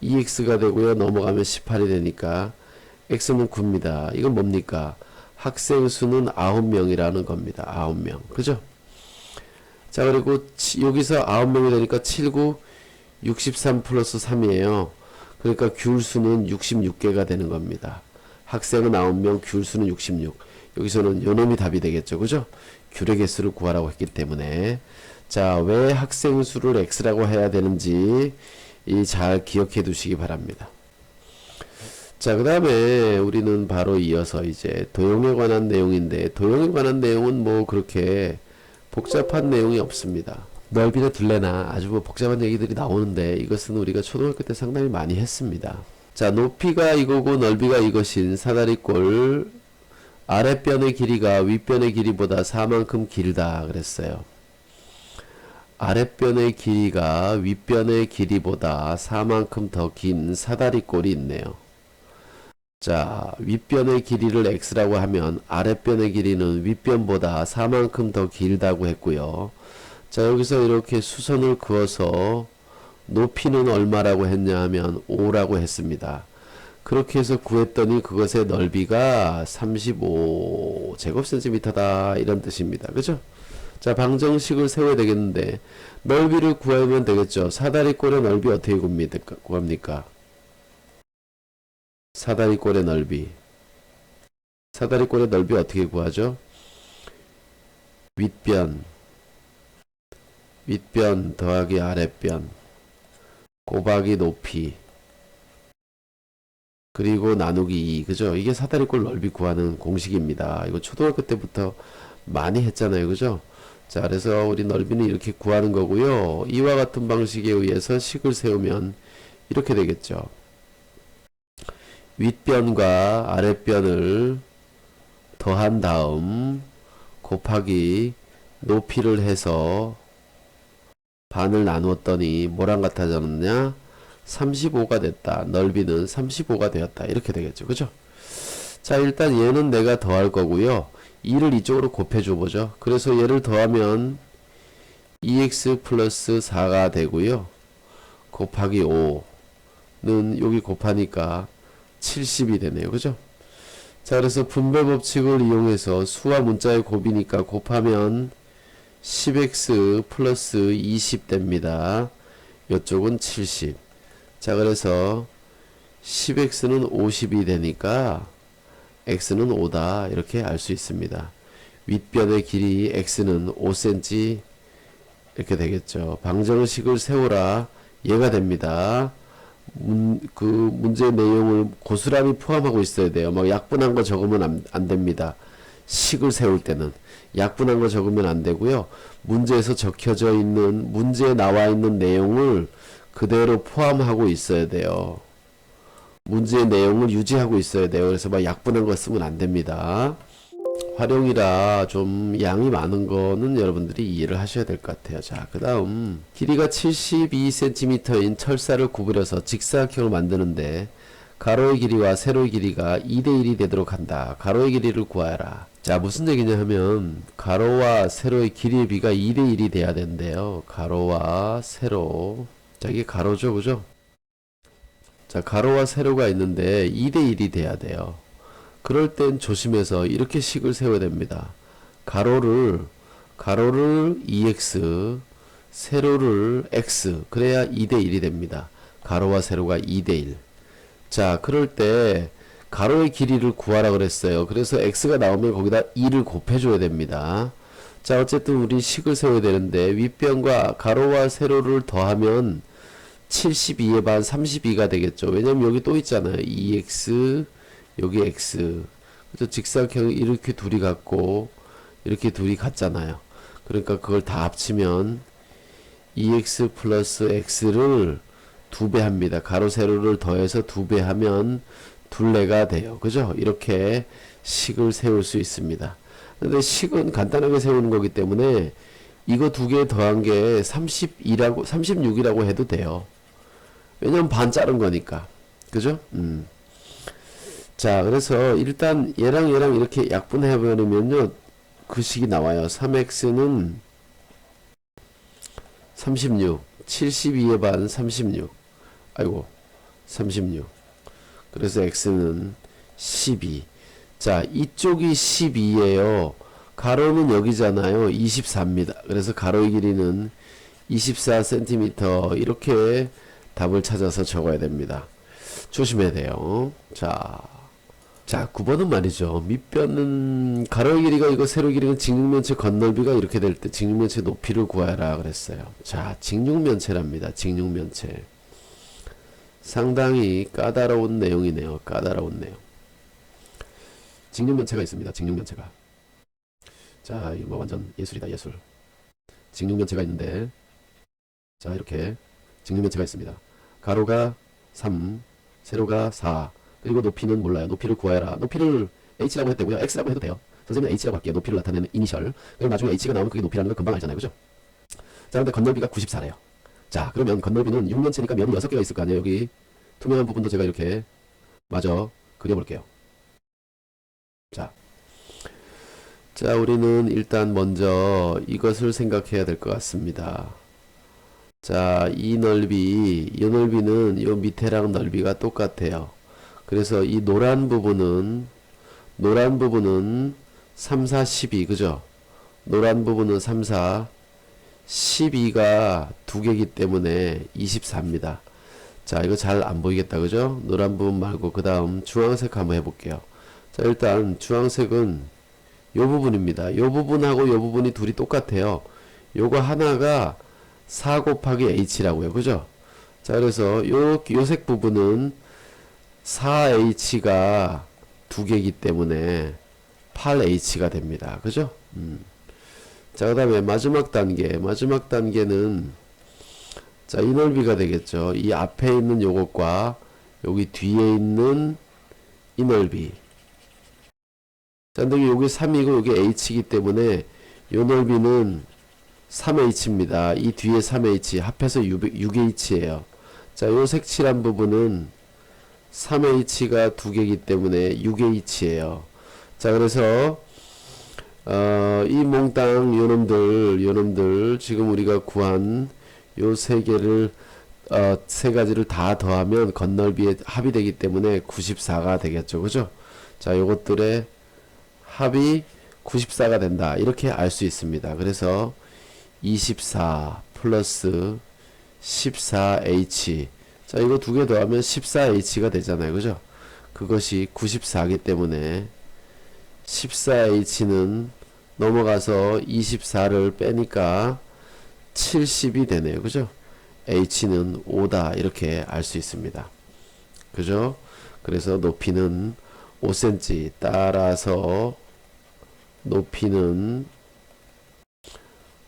A: 2x가 되고요. 넘어가면 18이 되니까 x는 9입니다. 이건 뭡니까? 학생 수는 9명이라는 겁니다. 9명. 그죠? 자, 그리고 여기서 9명이 되니까 7, 9, 63 플러스 3이에요. 그러니까 귤 수는 66개가 되는 겁니다. 학생은 9명, 귤 수는 66. 여기서는 요놈이 답이 되겠죠. 그죠? 귤의 개수를 구하라고 했기 때문에. 자, 왜 학생 수를 x라고 해야 되는지 잘 기억해 두시기 바랍니다. 자, 그 다음에 우리는 바로 이어서 이제 도형에 관한 내용인데, 도형에 관한 내용은 뭐 그렇게 복잡한 내용이 없습니다. 넓이나 둘레나 아주 뭐 복잡한 얘기들이 나오는데 이것은 우리가 초등학교 때 상당히 많이 했습니다. 자, 높이가 이거고 넓이가 이것인 사다리꼴 아랫변의 길이가 윗변의 길이보다 4만큼 길다 그랬어요. 아랫변의 길이가 윗변의 길이보다 4만큼 더 긴 사다리꼴이 있네요. 자, 윗변의 길이를 x라고 하면 아랫변의 길이는 윗변보다 4만큼 더 길다고 했고요. 자, 여기서 이렇게 수선을 그어서 높이는 얼마라고 했냐 하면 5라고 했습니다. 그렇게 해서 구했더니 그것의 넓이가 35제곱센티미터다 이런 뜻입니다. 그죠? 자, 방정식을 세워야 되겠는데 넓이를 구하면 되겠죠. 사다리꼴의 넓이 어떻게 구합니까? 사다리꼴의 넓이. 사다리꼴의 넓이 어떻게 구하죠? 윗변 더하기 아랫변 곱하기 높이 그리고 나누기 2. 그죠? 이게 사다리꼴 넓이 구하는 공식입니다. 이거 초등학교 때부터 많이 했잖아요. 그죠? 자, 그래서 우리 넓이는 이렇게 구하는 거고요. 이와 같은 방식에 의해서 식을 세우면 이렇게 되겠죠. 윗변과 아랫변을 더한 다음 곱하기 높이를 해서 반을 나누었더니 뭐랑 같아졌느냐? 35가 됐다. 넓이는 35가 되었다. 이렇게 되겠죠. 그죠? 자, 일단 얘는 내가 더할 거고요. 2를 이쪽으로 곱해줘 보죠. 그래서 얘를 더하면 2x 플러스 4가 되고요. 곱하기 5는 여기 곱하니까 70이 되네요. 그죠? 자, 그래서 분배 법칙을 이용해서 수와 문자의 곱이니까 곱하면 10x 플러스 20 됩니다. 이쪽은 70. 자, 그래서 10x는 50이 되니까 x는 5다. 이렇게 알 수 있습니다. 윗변의 길이 x는 5cm 이렇게 되겠죠. 방정식을 세우라. 얘가 됩니다. 그 문제 내용을 고스란히 포함하고 있어야 돼요. 막 약분한 거 적으면 안 됩니다. 식을 세울 때는 약분한 거 적으면 안 되고요. 문제에서 적혀져 있는 문제에 나와 있는 내용을 그대로 포함하고 있어야 돼요. 문제의 내용을 유지하고 있어야 돼요. 그래서 막 약분한 거 쓰면 안 됩니다. 활용이라 좀 양이 많은 거는 여러분들이 이해를 하셔야 될 것 같아요. 자, 그 다음 길이가 72cm인 철사를 구부려서 직사각형을 만드는데 가로의 길이와 세로의 길이가 2대1이 되도록 한다. 가로의 길이를 구하여라. 자, 무슨 얘기냐 하면 가로와 세로의 길이의 비가 2대1이 돼야 된대요. 가로와 세로. 자, 이게 가로죠, 그죠? 자, 가로와 세로가 있는데 2대1이 돼야 돼요. 그럴 땐 조심해서 이렇게 식을 세워야 됩니다. 가로를 2x, 세로를 x. 그래야 2대1이 됩니다. 가로와 세로가 2대1. 자, 그럴 때 가로의 길이를 구하라 그랬어요. 그래서 x가 나오면 거기다 2를 곱해줘야 됩니다. 자, 어쨌든 우리 식을 세워야 되는데 윗변과 가로와 세로를 더하면 72의 반 32가 되겠죠. 왜냐면 여기 또 있잖아요. 2x 여기 x. 그래서 직사각형 이렇게 둘이 같고 이렇게 둘이 같잖아요. 그러니까 그걸 다 합치면 2x 플러스 x를 2배 합니다. 가로 세로를 더해서 2배 하면 둘레가 돼요. 그죠? 이렇게 식을 세울 수 있습니다. 근데 식은 간단하게 세우는 거기 때문에 이거 두 개 더한 게 36이라고 해도 돼요. 왜냐면 반 자른 거니까. 그죠? 자, 그래서 일단 얘랑 이렇게 약분해 버리면요. 그 식이 나와요. 3x는 36, 72의 반 36. 아이고, 36. 그래서 x는 12. 자, 이쪽이 12예요. 가로는 여기잖아요. 24입니다. 그래서 가로의 길이는 24cm. 이렇게 답을 찾아서 적어야 됩니다. 조심해야 돼요. 자, 9번은 말이죠. 밑변은 가로의 길이가 이거 세로의 길이가 직육면체 건널비가 이렇게 될 때 직육면체 높이를 구하라 그랬어요. 자, 직육면체랍니다. 직육면체. 상당히 까다로운 내용이네요. 까다로운 내용. 직육면체가 있습니다. 직육면체가. 자, 이거 완전 예술이다. 예술. 직육면체가 있는데 자, 이렇게 직육면체가 있습니다. 가로가 3, 세로가 4. 그리고 높이는 몰라요. 높이를 구하여라. 높이를 h라고 했대고요. x라고 해도 돼요. 선생님은 h라고 할게요. 높이를 나타내는 이니셜. 그럼 나중에 h가 나오면 그게 높이라는 걸 금방 알잖아요. 그죠? 자, 근데 건널비가 94래요. 자, 그러면 건널비는 6면체니까 면이 6개가 있을 거 아니에요. 여기 투명한 부분도 제가 이렇게 마저 그려볼게요. 자, 우리는 일단 먼저 이것을 생각해야 될 것 같습니다. 자, 이 넓이는 이 밑에랑 넓이가 똑같아요. 그래서 이 노란 부분은 3, 4, 12, 그죠? 노란 부분은 3, 4, 12가 두 개이기 때문에 24입니다. 자, 이거 잘 안 보이겠다, 그죠? 노란 부분 말고 그 다음 주황색 한번 해볼게요. 자, 일단 주황색은 요 부분입니다. 요 부분하고 요 부분이 둘이 똑같아요. 요거 하나가 4 곱하기 h라고요, 그죠? 자, 그래서 요 색 부분은 4h가 두 개이기 때문에 8h가 됩니다. 그죠? 자, 그 다음에 마지막 단계. 마지막 단계는 자, 이 넓이가 되겠죠. 이 앞에 있는 요것과 여기 뒤에 있는 이 넓이. 자, 근데 여기 3이고 여기 h이기 때문에 요 넓이는 3h입니다. 이 뒤에 3h 합해서 6h예요. 자, 요 색칠한 부분은 3h가 두 개이기 때문에 6h예요. 자, 그래서 이 몽땅 요놈들 지금 우리가 구한 요 세 개를 세 가지를 다 더하면 건널비에 합이 되기 때문에 94가 되겠죠. 그죠? 자, 요것들의 합이 94가 된다. 이렇게 알 수 있습니다. 그래서 24 플러스 14h. 자, 이거 두 개 더하면 14h가 되잖아요. 그죠? 그것이 94이기 때문에 14h는 넘어가서 24를 빼니까 70이 되네요. 그죠? h는 5다. 이렇게 알 수 있습니다. 그죠? 그래서 높이는 5cm 따라서 높이는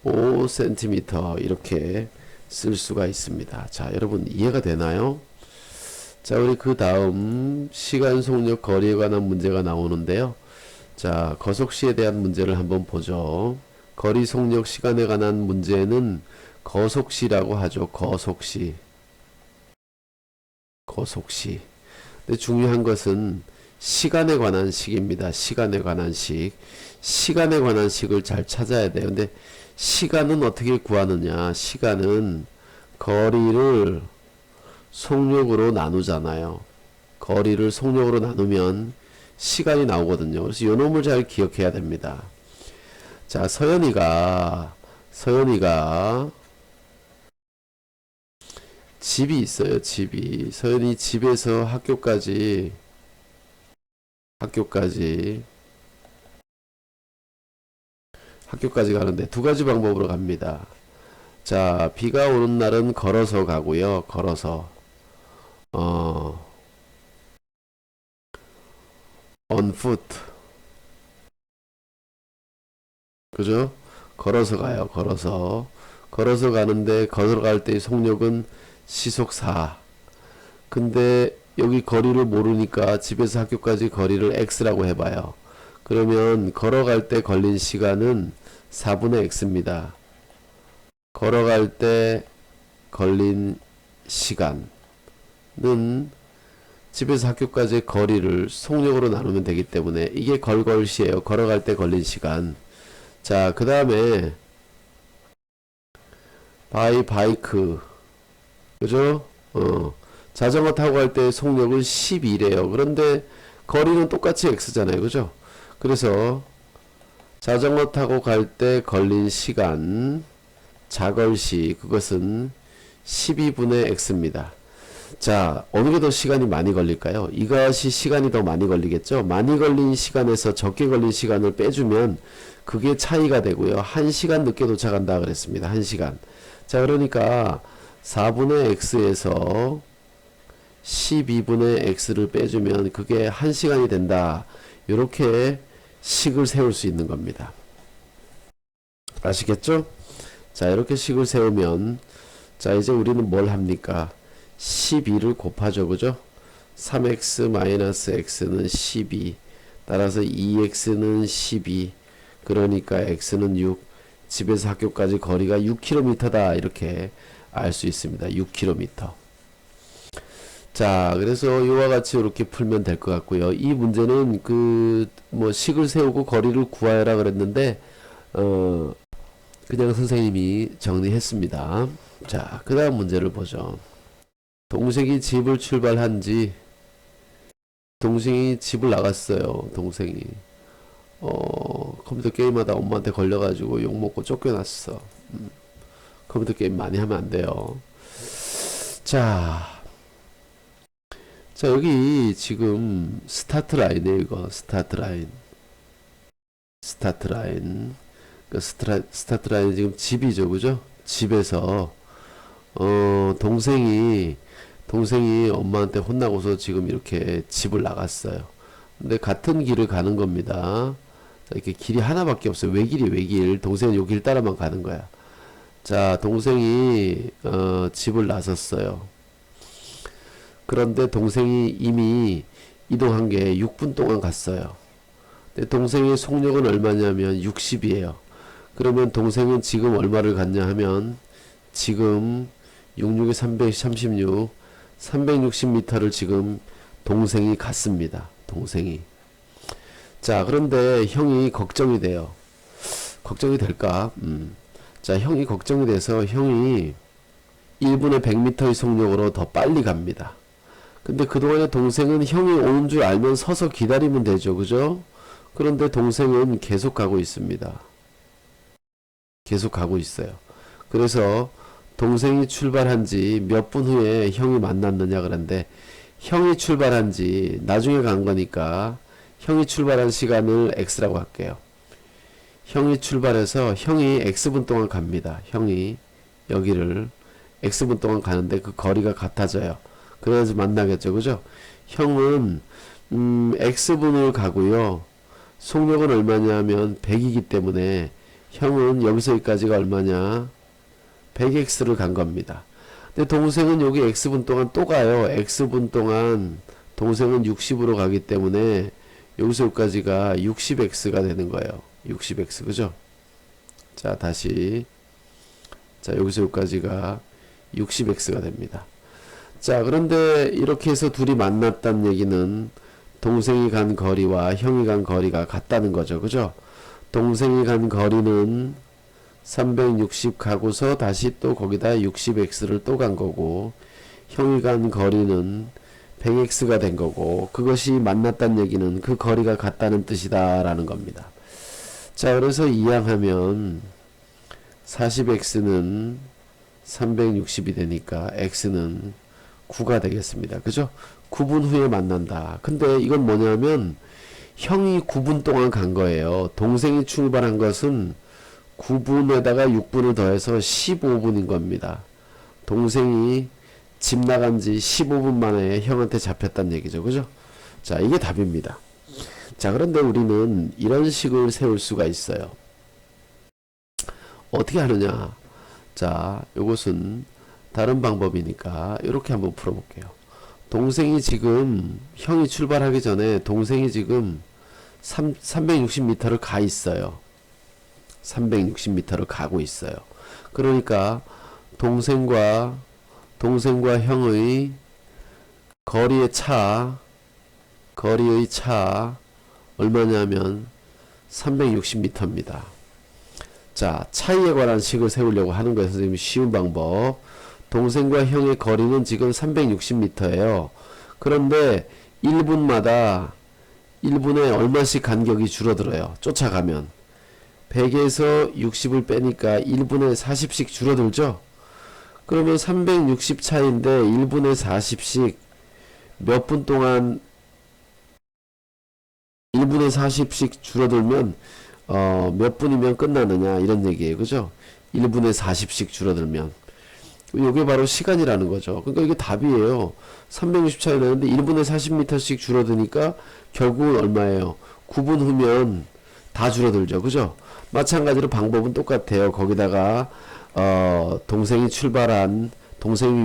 A: 5cm 이렇게 쓸 수가 있습니다. 자, 여러분 이해가 되나요? 자, 우리 그 다음 시간 속력 거리에 관한 문제가 나오는데요. 자, 거속시에 대한 문제를 한번 보죠. 거리 속력 시간에 관한 문제는 거속시라고 하죠. 거속시. 근데 중요한 것은 시간에 관한 식입니다. 시간에 관한 식. 시간에 관한 식을 잘 찾아야 돼요. 근데 시간은 어떻게 구하느냐? 시간은 거리를 속력으로 나누잖아요. 거리를 속력으로 나누면 시간이 나오거든요. 그래서 요 놈을 잘 기억해야 됩니다. 자, 서연이가 집이 있어요. 집이. 서연이 집에서 학교까지 가는데 두 가지 방법으로 갑니다. 자, 비가 오는 날은 걸어서 가고요. 걸어서 on foot. 그죠? 걸어서 가요. 걸어서 가는데 걸어갈 때의 속력은 시속 4. 근데 여기 거리를 모르니까 집에서 학교까지 거리를 x라고 해봐요. 그러면 걸어갈 때 걸린 시간은 4분의 x입니다. 걸어갈 때 걸린 시간은 집에서 학교까지 거리를 속력으로 나누면 되기 때문에 이게 걸걸시예요. 걸어갈 때 걸린 시간. 자, 그 다음에 바이크. 그죠? 자전거 타고 갈 때 속력은 12래요. 그런데 거리는 똑같이 x잖아요. 그죠? 그래서 자전거 타고 갈 때 걸린 시간, 자걸시, 그것은 12분의 x입니다. 자, 어느 게 더 시간이 많이 걸릴까요? 이것이 시간이 더 많이 걸리겠죠? 많이 걸린 시간에서 적게 걸린 시간을 빼주면 그게 차이가 되고요. 1시간 늦게 도착한다 그랬습니다. 1시간. 자, 그러니까 4분의 x에서 12분의 x를 빼주면 그게 1시간이 된다. 이렇게 식을 세울 수 있는 겁니다. 아시겠죠? 자, 이렇게 식을 세우면 자, 이제 우리는 뭘 합니까? 12를 곱하죠. 그죠? 3x-x는 12. 따라서 2x는 12. 그러니까 x는 6. 집에서 학교까지 거리가 6km다. 이렇게 알 수 있습니다. 6km. 자, 그래서 이와 같이 이렇게 풀면 될 것 같고요. 이 문제는 식을 세우고 거리를 구하여라 그랬는데 그냥 선생님이 정리했습니다. 자, 그 다음 문제를 보죠. 동생이 집을 동생이 집을 나갔어요. 동생이 컴퓨터 게임하다 엄마한테 걸려가지고 욕먹고 쫓겨났어. 컴퓨터 게임 많이 하면 안 돼요. 자, 여기 지금 스타트 라인이에요. 이거 스타트 라인. 스타트 라인이 지금 집이죠. 그죠? 집에서 동생이 엄마한테 혼나고서 지금 이렇게 집을 나갔어요. 근데 같은 길을 가는 겁니다. 이렇게 길이 하나밖에 없어요. 외길이 외길. 동생은 요 길 따라만 가는 거야. 자, 동생이 집을 나섰어요. 그런데 동생이 이미 이동한 게 6분 동안 갔어요. 근데 동생의 속력은 얼마냐면 60이에요. 그러면 동생은 지금 얼마를 갔냐 하면 지금 66에 336, 360m를 지금 동생이 갔습니다. 동생이. 자, 그런데 형이 걱정이 돼요. 걱정이 될까? 자, 형이 걱정이 돼서 형이 1분에 100m의 속력으로 더 빨리 갑니다. 근데 그동안에 동생은 형이 오는 줄 알면 서서 기다리면 되죠. 그죠? 그런데 동생은 계속 가고 있습니다. 계속 가고 있어요. 그래서 동생이 출발한 지 몇 분 후에 형이 만났느냐 그런데 형이 출발한 지 나중에 간 거니까 형이 출발한 시간을 x라고 할게요. 형이 출발해서 형이 x분 동안 갑니다. 형이 여기를 x분 동안 가는데 그 거리가 같아져요. 그래서 만나겠죠. 그죠? 형은 x분을 가고요. 속력은 얼마냐면 100이기 때문에 형은 여기서 여기까지가 얼마냐? 100x를 간 겁니다. 근데 동생은 여기 x분 동안 또 가요. x분 동안 동생은 60으로 가기 때문에 여기서 여기까지가 60x가 되는 거예요. 60x. 그죠? 자, 다시. 자, 여기서 여기까지가 60x가 됩니다. 자, 그런데 이렇게 해서 둘이 만났다는 얘기는 동생이 간 거리와 형이 간 거리가 같다는 거죠. 그죠? 동생이 간 거리는 360 가고서 다시 또 거기다 60x를 또 간 거고 형이 간 거리는 100x가 된 거고 그것이 만났다는 얘기는 그 거리가 같다는 뜻이다 라는 겁니다. 자, 그래서 이항하면 40x는 360이 되니까 x는 9가 되겠습니다. 그죠? 9분 후에 만난다. 근데 이건 뭐냐면 형이 9분 동안 간 거예요. 동생이 출발한 것은 9분에다가 6분을 더해서 15분인 겁니다. 동생이 집 나간 지 15분 만에 형한테 잡혔다는 얘기죠. 그죠? 자, 이게 답입니다. 자, 그런데 우리는 이런 식을 세울 수가 있어요. 어떻게 하느냐? 자, 이것은 다른 방법이니까 이렇게 한번 풀어볼게요. 동생이 지금 형이 출발하기 전에 동생이 지금 360m를 가 있어요. 360m를 가고 있어요. 그러니까 동생과 형의 거리의 차 얼마냐면 360m입니다. 자, 차이에 관한 식을 세우려고 하는 거예요. 선생님이 쉬운 방법. 동생과 형의 거리는 지금 360m예요. 그런데 1분마다 1분에 얼마씩 간격이 줄어들어요. 쫓아가면 100에서 60을 빼니까 1분에 40씩 줄어들죠. 그러면 360 차인데 1분에 40씩 몇 분 동안 1분에 40씩 줄어들면 몇 분이면 끝나느냐 이런 얘기예요. 그죠? 1분에 40씩 줄어들면 이게 바로 시간이라는 거죠. 그러니까 이게 답이에요. 360 차이 나는데 1분에 40m씩 줄어드니까 결국은 얼마예요? 9분 후면 다 줄어들죠. 그죠? 마찬가지로 방법은 똑같아요. 거기다가 동생이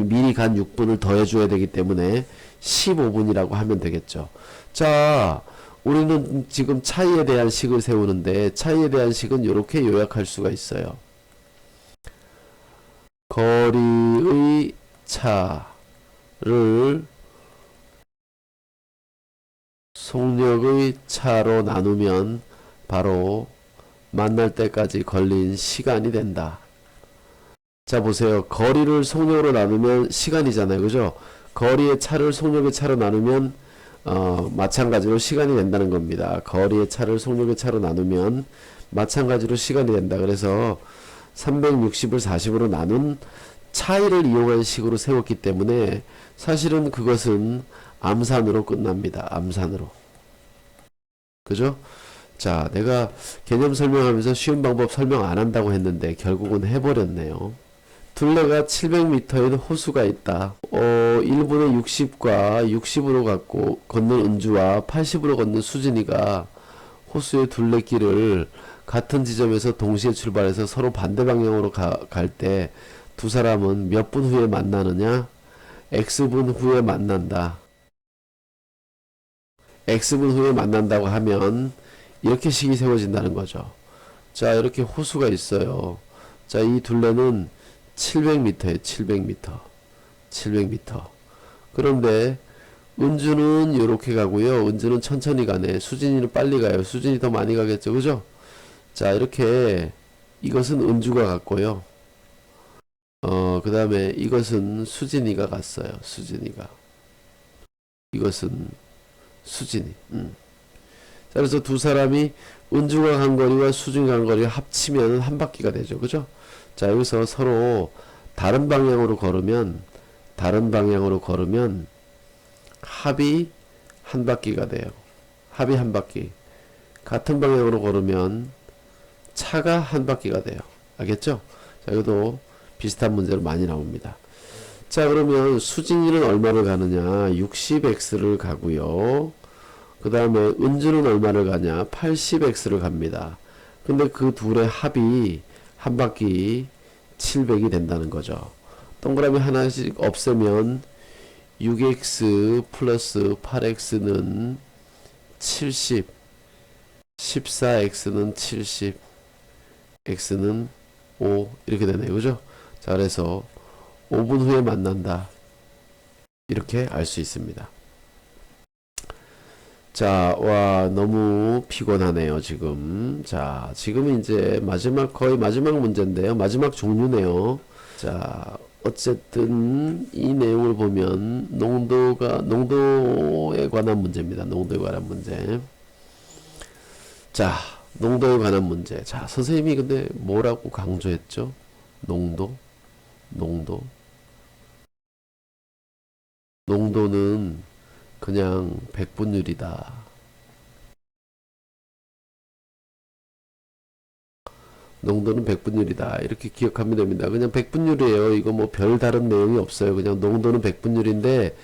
A: 미리 간 6분을 더해줘야 되기 때문에 15분이라고 하면 되겠죠. 자, 우리는 지금 차이에 대한 식을 세우는데 차이에 대한 식은 이렇게 요약할 수가 있어요. 거리의 차를 속력의 차로 나누면 바로 만날 때까지 걸린 시간이 된다. 자, 보세요. 거리를 속력으로 나누면 시간이잖아요. 그죠? 거리의 차를 속력의 차로 나누면 마찬가지로 시간이 된다는 겁니다. 거리의 차를 속력의 차로 나누면 마찬가지로 시간이 된다. 그래서 360을 40으로 나눈 차이를 이용한 식으로 세웠기 때문에 사실은 그것은 암산으로 끝납니다. 암산으로. 그죠? 자, 내가 개념 설명하면서 쉬운 방법 설명 안 한다고 했는데 결국은 해버렸네요. 둘레가 700m인 호수가 있다. 1분에 60과 60으로 걷는 은주와 80으로 걷는 수진이가 호수의 둘레길을 같은 지점에서 동시에 출발해서 서로 반대 방향으로 갈 때 두 사람은 몇 분 후에 만나느냐? X분 후에 만난다. X분 후에 만난다고 하면 이렇게 식이 세워진다는 거죠. 자, 이렇게 호수가 있어요. 자, 이 둘레는 700m에 700m. 700m. 그런데 은주는 이렇게 가고요. 은주는 천천히 가네. 수진이는 빨리 가요. 수진이 더 많이 가겠죠. 그죠? 자, 이렇게 이것은 은주가 갔고요. 그 다음에 이것은 수진이가 갔어요. 수진이가. 이것은 수진이. 자, 그래서 두 사람이 은주가 간 거리와 수진이 간 거리를 합치면 한 바퀴가 되죠. 그죠? 자, 여기서 서로 다른 방향으로 걸으면 합이 한 바퀴가 돼요. 합이 한 바퀴. 같은 방향으로 걸으면 차가 한 바퀴가 돼요. 알겠죠? 자, 이것도 비슷한 문제로 많이 나옵니다. 자, 그러면 수진이는 얼마를 가느냐? 60x를 가고요. 그 다음에 은주는 얼마를 가냐? 80x를 갑니다. 근데 그 둘의 합이 한 바퀴 700이 된다는 거죠. 동그라미 하나씩 없애면 6x 플러스 8x는 70, 14x는 70, x는 5 이렇게 되네요. 그죠? 자, 그래서 5분 후에 만난다. 이렇게 알 수 있습니다. 자, 와, 너무 피곤하네요, 지금. 자, 지금 이제 거의 마지막 문제인데요. 마지막 종류네요. 자, 어쨌든 이 내용을 보면 농도에 관한 문제입니다. 농도에 관한 문제. 자, 농도에 관한 문제. 자, 선생님이 근데 뭐라고 강조했죠? 농도는 그냥 백분율이다. 농도는 백분율이다. 이렇게 기억하면 됩니다. 그냥 백분율이에요. 이거 뭐 별 다른 내용이 없어요. 그냥 농도는 백분율인데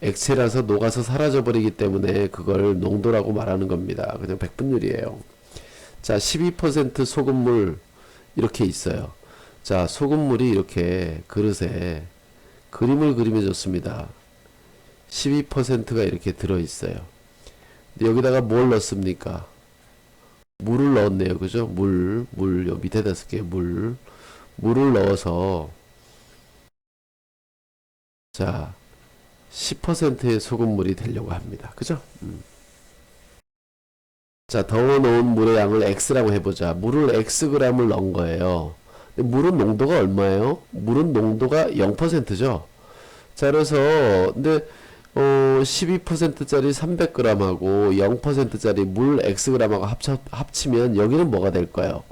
A: 액체라서 녹아서 사라져 버리기 때문에 그걸 농도라고 말하는 겁니다. 그냥 백분율이에요. 자, 12% 소금물 이렇게 있어요. 자, 소금물이 이렇게 그릇에 그림을 그림해 줬습니다. 12%가 이렇게 들어있어요. 근데 여기다가 뭘 넣습니까? 물을 넣었네요. 그죠? 요 밑에다 쓸게요. 물을 넣어서, 자, 10%의 소금물이 되려고 합니다. 그죠? 자, 더워놓은 물의 양을 X라고 해보자. 물을 Xg을 넣은 거예요. 근데 물은 농도가 얼마예요? 물은 농도가 0%죠? 자, 그래서, 근데, 12%짜리 300g하고 0%짜리 물 Xg하고 합치면 여기는 뭐가 될까요?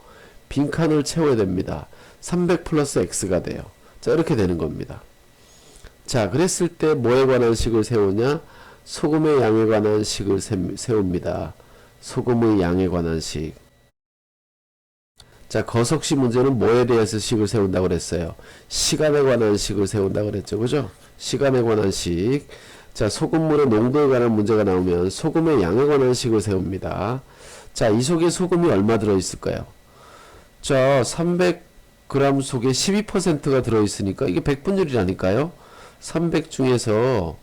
A: 빈칸을 채워야 됩니다. 300 플러스 X가 돼요. 자, 이렇게 되는 겁니다. 자, 그랬을 때 뭐에 관한 식을 세우냐? 소금의 양에 관한 식을 세웁니다. 소금의 양에 관한 식. 자, 거석시 문제는 뭐에 대해서 식을 세운다고 그랬어요? 시간에 관한 식을 세운다고 그랬죠. 그죠? 시간에 관한 식. 자, 소금물의 농도에 관한 문제가 나오면 소금의 양에 관한 식을 세웁니다. 자, 이 속에 소금이 얼마 들어있을까요? 자, 300g 속에 12%가 들어있으니까 이게 100분율이라니까요. 300 중에서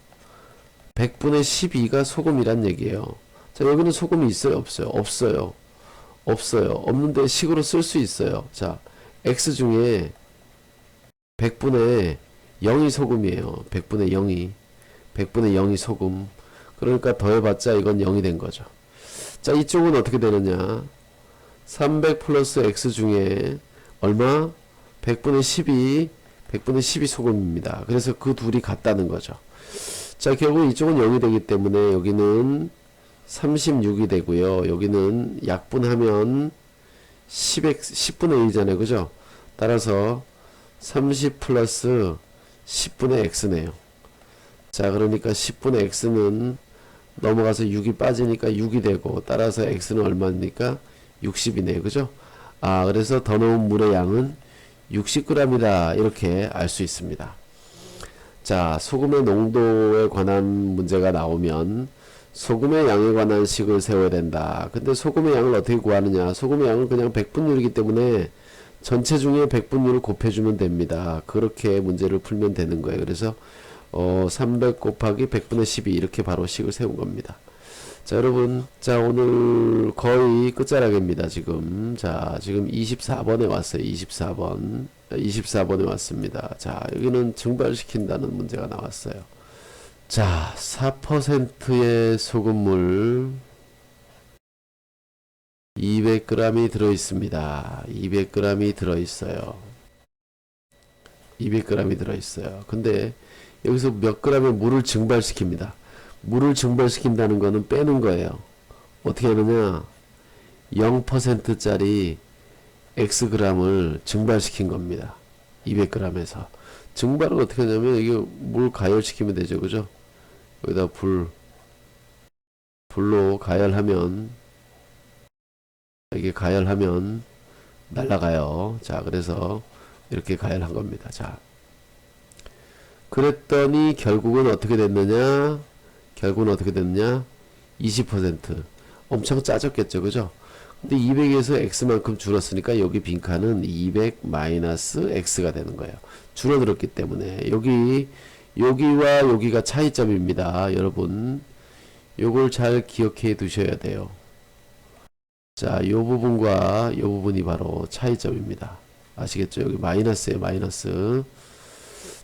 A: 100분의 12가 소금이란 얘기예요. 자, 여기는 소금이 있어요? 없어요? 없어요. 없어요. 없는데 식으로 쓸 수 있어요. 자, X 중에 100분의 0이 소금이에요. 100분의 0이. 100분의 0이 소금. 그러니까 더해봤자 이건 0이 된 거죠. 자, 이쪽은 어떻게 되느냐. 300 플러스 X 중에 얼마? 100분의 12 소금입니다. 그래서 그 둘이 같다는 거죠. 자, 결국 이쪽은 0이 되기 때문에 여기는 36이 되고요. 여기는 약분하면 10분의 1이잖아요. 그죠? 따라서 30 플러스 10분의 X네요. 자, 그러니까 10분의 X는 넘어가서 6이 빠지니까 6이 되고, 따라서 X는 얼마입니까? 60이네요. 그죠? 아, 그래서 더 넣은 물의 양은 60g이다. 이렇게 알 수 있습니다. 자, 소금의 농도에 관한 문제가 나오면 소금의 양에 관한 식을 세워야 된다. 근데 소금의 양을 어떻게 구하느냐? 소금의 양은 그냥 백분율이기 때문에 전체 중에 백분율을 곱해주면 됩니다. 그렇게 문제를 풀면 되는 거예요. 그래서 300 곱하기 100분의 12 이렇게 바로 식을 세운 겁니다. 자, 여러분, 자, 오늘 거의 끝자락입니다. 지금. 자, 지금 24번에 왔어요. 24번에 왔습니다. 자, 여기는 증발시킨다는 문제가 나왔어요. 자, 4%의 소금물 200g이 들어있습니다. 200g이 들어있어요. 200g이 들어있어요. 근데 여기서 몇 g의 물을 증발시킵니다. 물을 증발시킨다는 거는 빼는 거예요. 어떻게 하느냐? 0%짜리 Xg을 증발시킨 겁니다. 200g에서. 증발은 어떻게 하냐면, 이게 물 가열시키면 되죠. 그죠? 여기다 불로 가열하면, 이게 가열하면 날아가요. 자, 그래서 이렇게 가열한 겁니다. 자. 그랬더니 결국은 어떻게 됐느냐? 20%. 엄청 짜졌겠죠. 그죠? 근데 200에서 X만큼 줄었으니까 여기 빈칸은 200 마이너스 X가 되는 거예요. 줄어들었기 때문에. 여기와 여기가 차이점입니다. 여러분. 요걸 잘 기억해 두셔야 돼요. 자, 요 부분과 요 부분이 바로 차이점입니다. 아시겠죠? 여기 마이너스예요. 마이너스.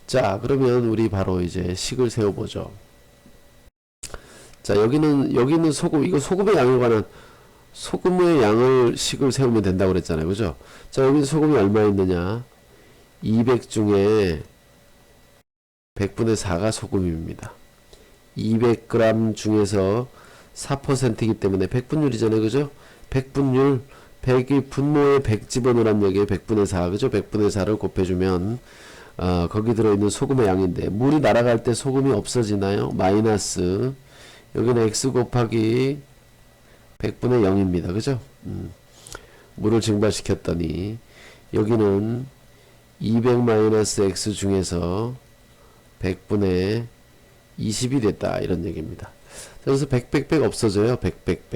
A: 자, 그러면 우리 바로 이제 식을 세워보죠. 자, 여기는 소금, 이거 소금의 양에 관한, 소금의 양을 식을 세우면 된다고 그랬잖아요. 그죠? 자, 여기는 소금이 얼마 있느냐? 200 중에 100분의 4가 소금입니다. 200g 중에서 4%이기 때문에 100분율이잖아요. 그죠? 100분율, 100이 분모에 100 집어넣으란 얘기예요. 100분의 4. 그죠? 100분의 4를 곱해주면, 거기 들어있는 소금의 양인데, 물이 날아갈 때 소금이 없어지나요? 마이너스. 여기는 X 곱하기 100분의 0입니다. 그죠? 물을 증발시켰더니 여기는 200 마이너스 X 중에서 100분의 20이 됐다. 이런 얘기입니다. 그래서 100 없어져요. 100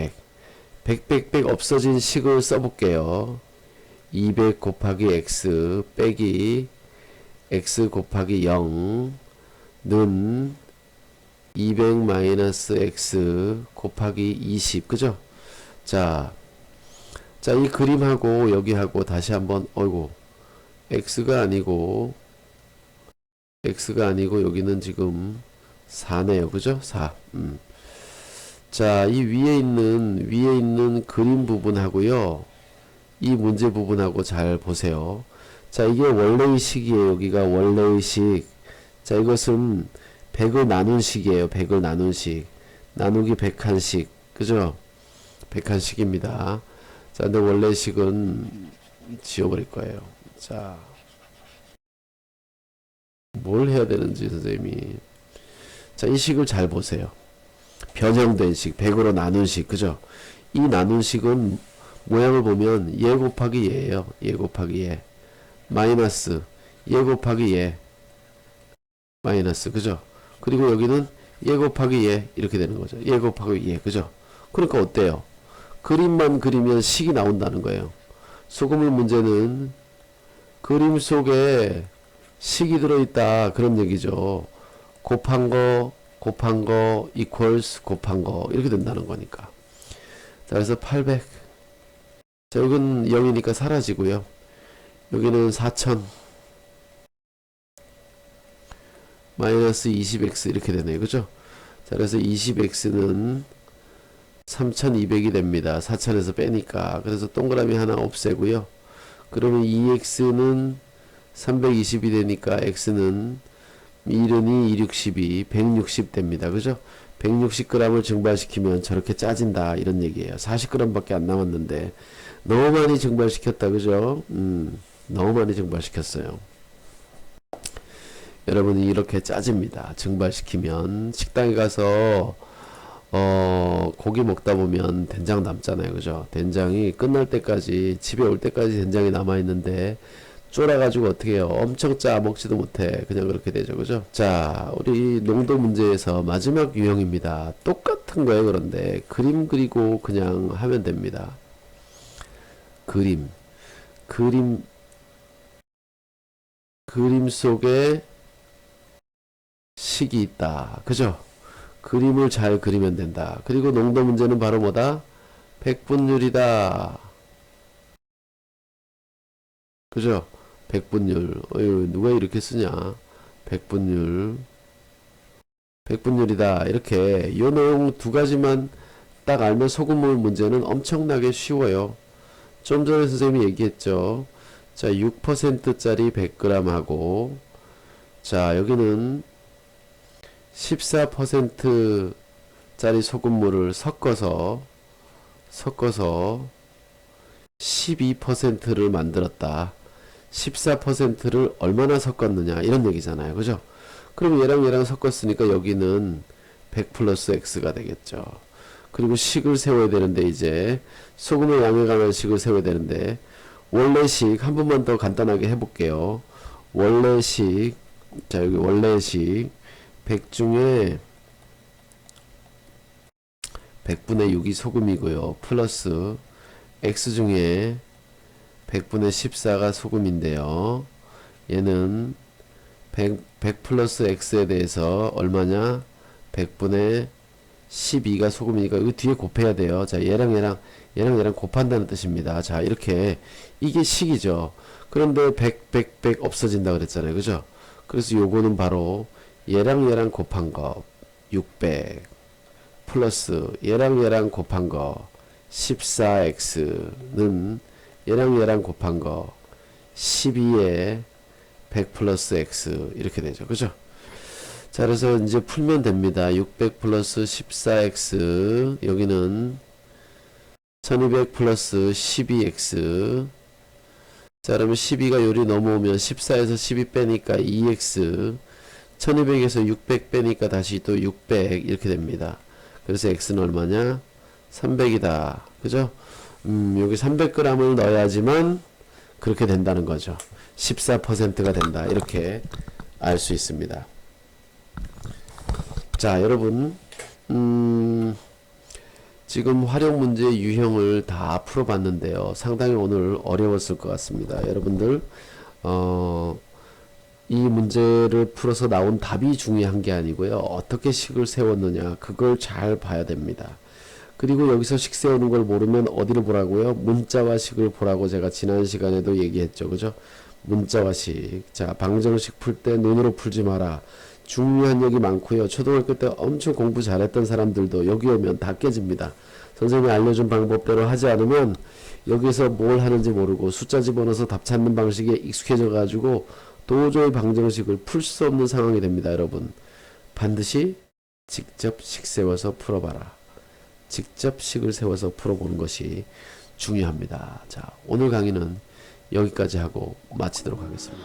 A: 없어진 식을 써볼게요. 200 곱하기 X 빼기 X 곱하기 0는 200 마이너스 X 곱하기 20. 그죠? 자, 이 그림하고 여기하고 다시 한번, X가 아니고 여기는 지금 4네요. 그죠? 4. 자, 이 위에 있는 그림 부분하고요. 이 문제 부분하고 잘 보세요. 자, 이게 원래의 식이에요. 여기가 원래의 식. 자, 이것은 100을 나눈 식이에요. 100을 나눈 식. 나누기 100칸씩. 그죠? 100칸씩입니다. 자, 근데 원래 식은 지워버릴 거예요. 자, 뭘 해야 되는지 선생님이. 자, 이 식을 잘 보세요. 변형된 식, 100으로 나눈 식. 그죠? 이 나눈 식은 모양을 보면 예 곱하기 예예요. 예 곱하기 예. 마이너스 예 곱하기 예. 마이너스. 그죠? 그리고 여기는 예 곱하기 예 이렇게 되는 거죠. 예 곱하기 예. 그죠? 그러니까 어때요? 그림만 그리면 식이 나온다는 거예요. 소금물 문제는 그림 속에 식이 들어있다 그런 얘기죠. 곱한 거 equals 곱한 거 이렇게 된다는 거니까. 자, 그래서 800. 자, 여기는 0이니까 사라지고요. 여기는 4000 마이너스 20x 이렇게 되네요. 그죠? 자, 그래서 20x는 3200이 됩니다. 4000에서 빼니까. 그래서 동그라미 하나 없애고요. 그러면 2x는 320이 되니까 x는 1은 2, 262, 160 됩니다. 그죠? 160g을 증발시키면 저렇게 짜진다. 이런 얘기예요. 40g 밖에 안 남았는데 너무 많이 증발시켰다. 그죠? 너무 많이 증발시켰어요. 여러분이 이렇게 짜집니다. 증발시키면 식당에 가서 고기 먹다 보면 된장 남잖아요. 그죠? 된장이 끝날 때까지 집에 올 때까지 된장이 남아 있는데 쫄아가지고 어떻게 해요? 엄청 짜 먹지도 못해. 그냥 그렇게 되죠. 그죠? 자, 우리 농도 문제에서 마지막 유형입니다. 똑같은 거예요. 그런데 그림 그리고 그냥 하면 됩니다. 그림. 그림 속에 식이 있다. 그죠? 그림을 잘 그리면 된다. 그리고 농도 문제는 바로 뭐다? 백분율이다. 그죠? 백분율. 어휴, 누가 이렇게 쓰냐? 백분율. 백분율이다. 이렇게 이 내용 두 가지만 딱 알면 소금물 문제는 엄청나게 쉬워요. 좀 전에 선생님이 얘기했죠. 자, 6%짜리 100g 하고, 자, 여기는 14%짜리 소금물을 섞어서 12%를 만들었다. 14%를 얼마나 섞었느냐 이런 얘기잖아요. 그죠? 그럼 얘랑 섞었으니까 여기는 100 플러스 x가 되겠죠. 그리고 식을 세워야 되는데 이제 소금의 양에 관한 식을 세워야 되는데 원래식 한 번만 더 간단하게 해볼게요. 원래식, 자 여기 원래식 100 중에 100분의 6이 소금이고요. 플러스 x 중에 100분의 14가 소금인데요. 얘는 100 플러스 x에 대해서 얼마냐? 100분의 12가 소금이니까 이거 뒤에 곱해야 돼요. 자, 얘랑 곱한다는 뜻입니다. 자, 이렇게 이게 식이죠. 그런데 100 없어진다 그랬잖아요. 그죠? 그래서 요거는 바로 얘랑 곱한 거 600 플러스 얘랑 곱한 거 14x는 얘랑 곱한 거 12에 100 플러스 x 이렇게 되죠. 그죠? 자, 그래서 이제 풀면 됩니다. 600 플러스 14x 여기는 1200 플러스 12x. 자, 그러면 12가 요리 넘어오면 14에서 12 빼니까 2x, 1200에서 600 빼니까 다시 또 600 이렇게 됩니다. 그래서 x는 얼마냐? 300이다. 그죠? 여기 300g을 넣어야지만 그렇게 된다는 거죠. 14%가 된다. 이렇게 알 수 있습니다. 자, 여러분, 지금 활용 문제 유형을 다 풀어봤는데요. 상당히 오늘 어려웠을 것 같습니다. 여러분들, 이 문제를 풀어서 나온 답이 중요한 게 아니고요. 어떻게 식을 세웠느냐, 그걸 잘 봐야 됩니다. 그리고 여기서 식 세우는 걸 모르면 어디를 보라고요? 문자와 식을 보라고 제가 지난 시간에도 얘기했죠. 그죠? 문자와 식. 자, 방정식 풀 때 눈으로 풀지 마라. 중요한 얘기 많고요. 초등학교 때 엄청 공부 잘했던 사람들도 여기 오면 다 깨집니다. 선생님이 알려준 방법대로 하지 않으면 여기서 뭘 하는지 모르고 숫자 집어넣어서 답 찾는 방식에 익숙해져 가지고 도저히 방정식을 풀 수 없는 상황이 됩니다. 여러분, 반드시 직접 식 세워서 풀어봐라. 직접 식을 세워서 풀어보는 것이 중요합니다. 자, 오늘 강의는 여기까지 하고 마치도록 하겠습니다.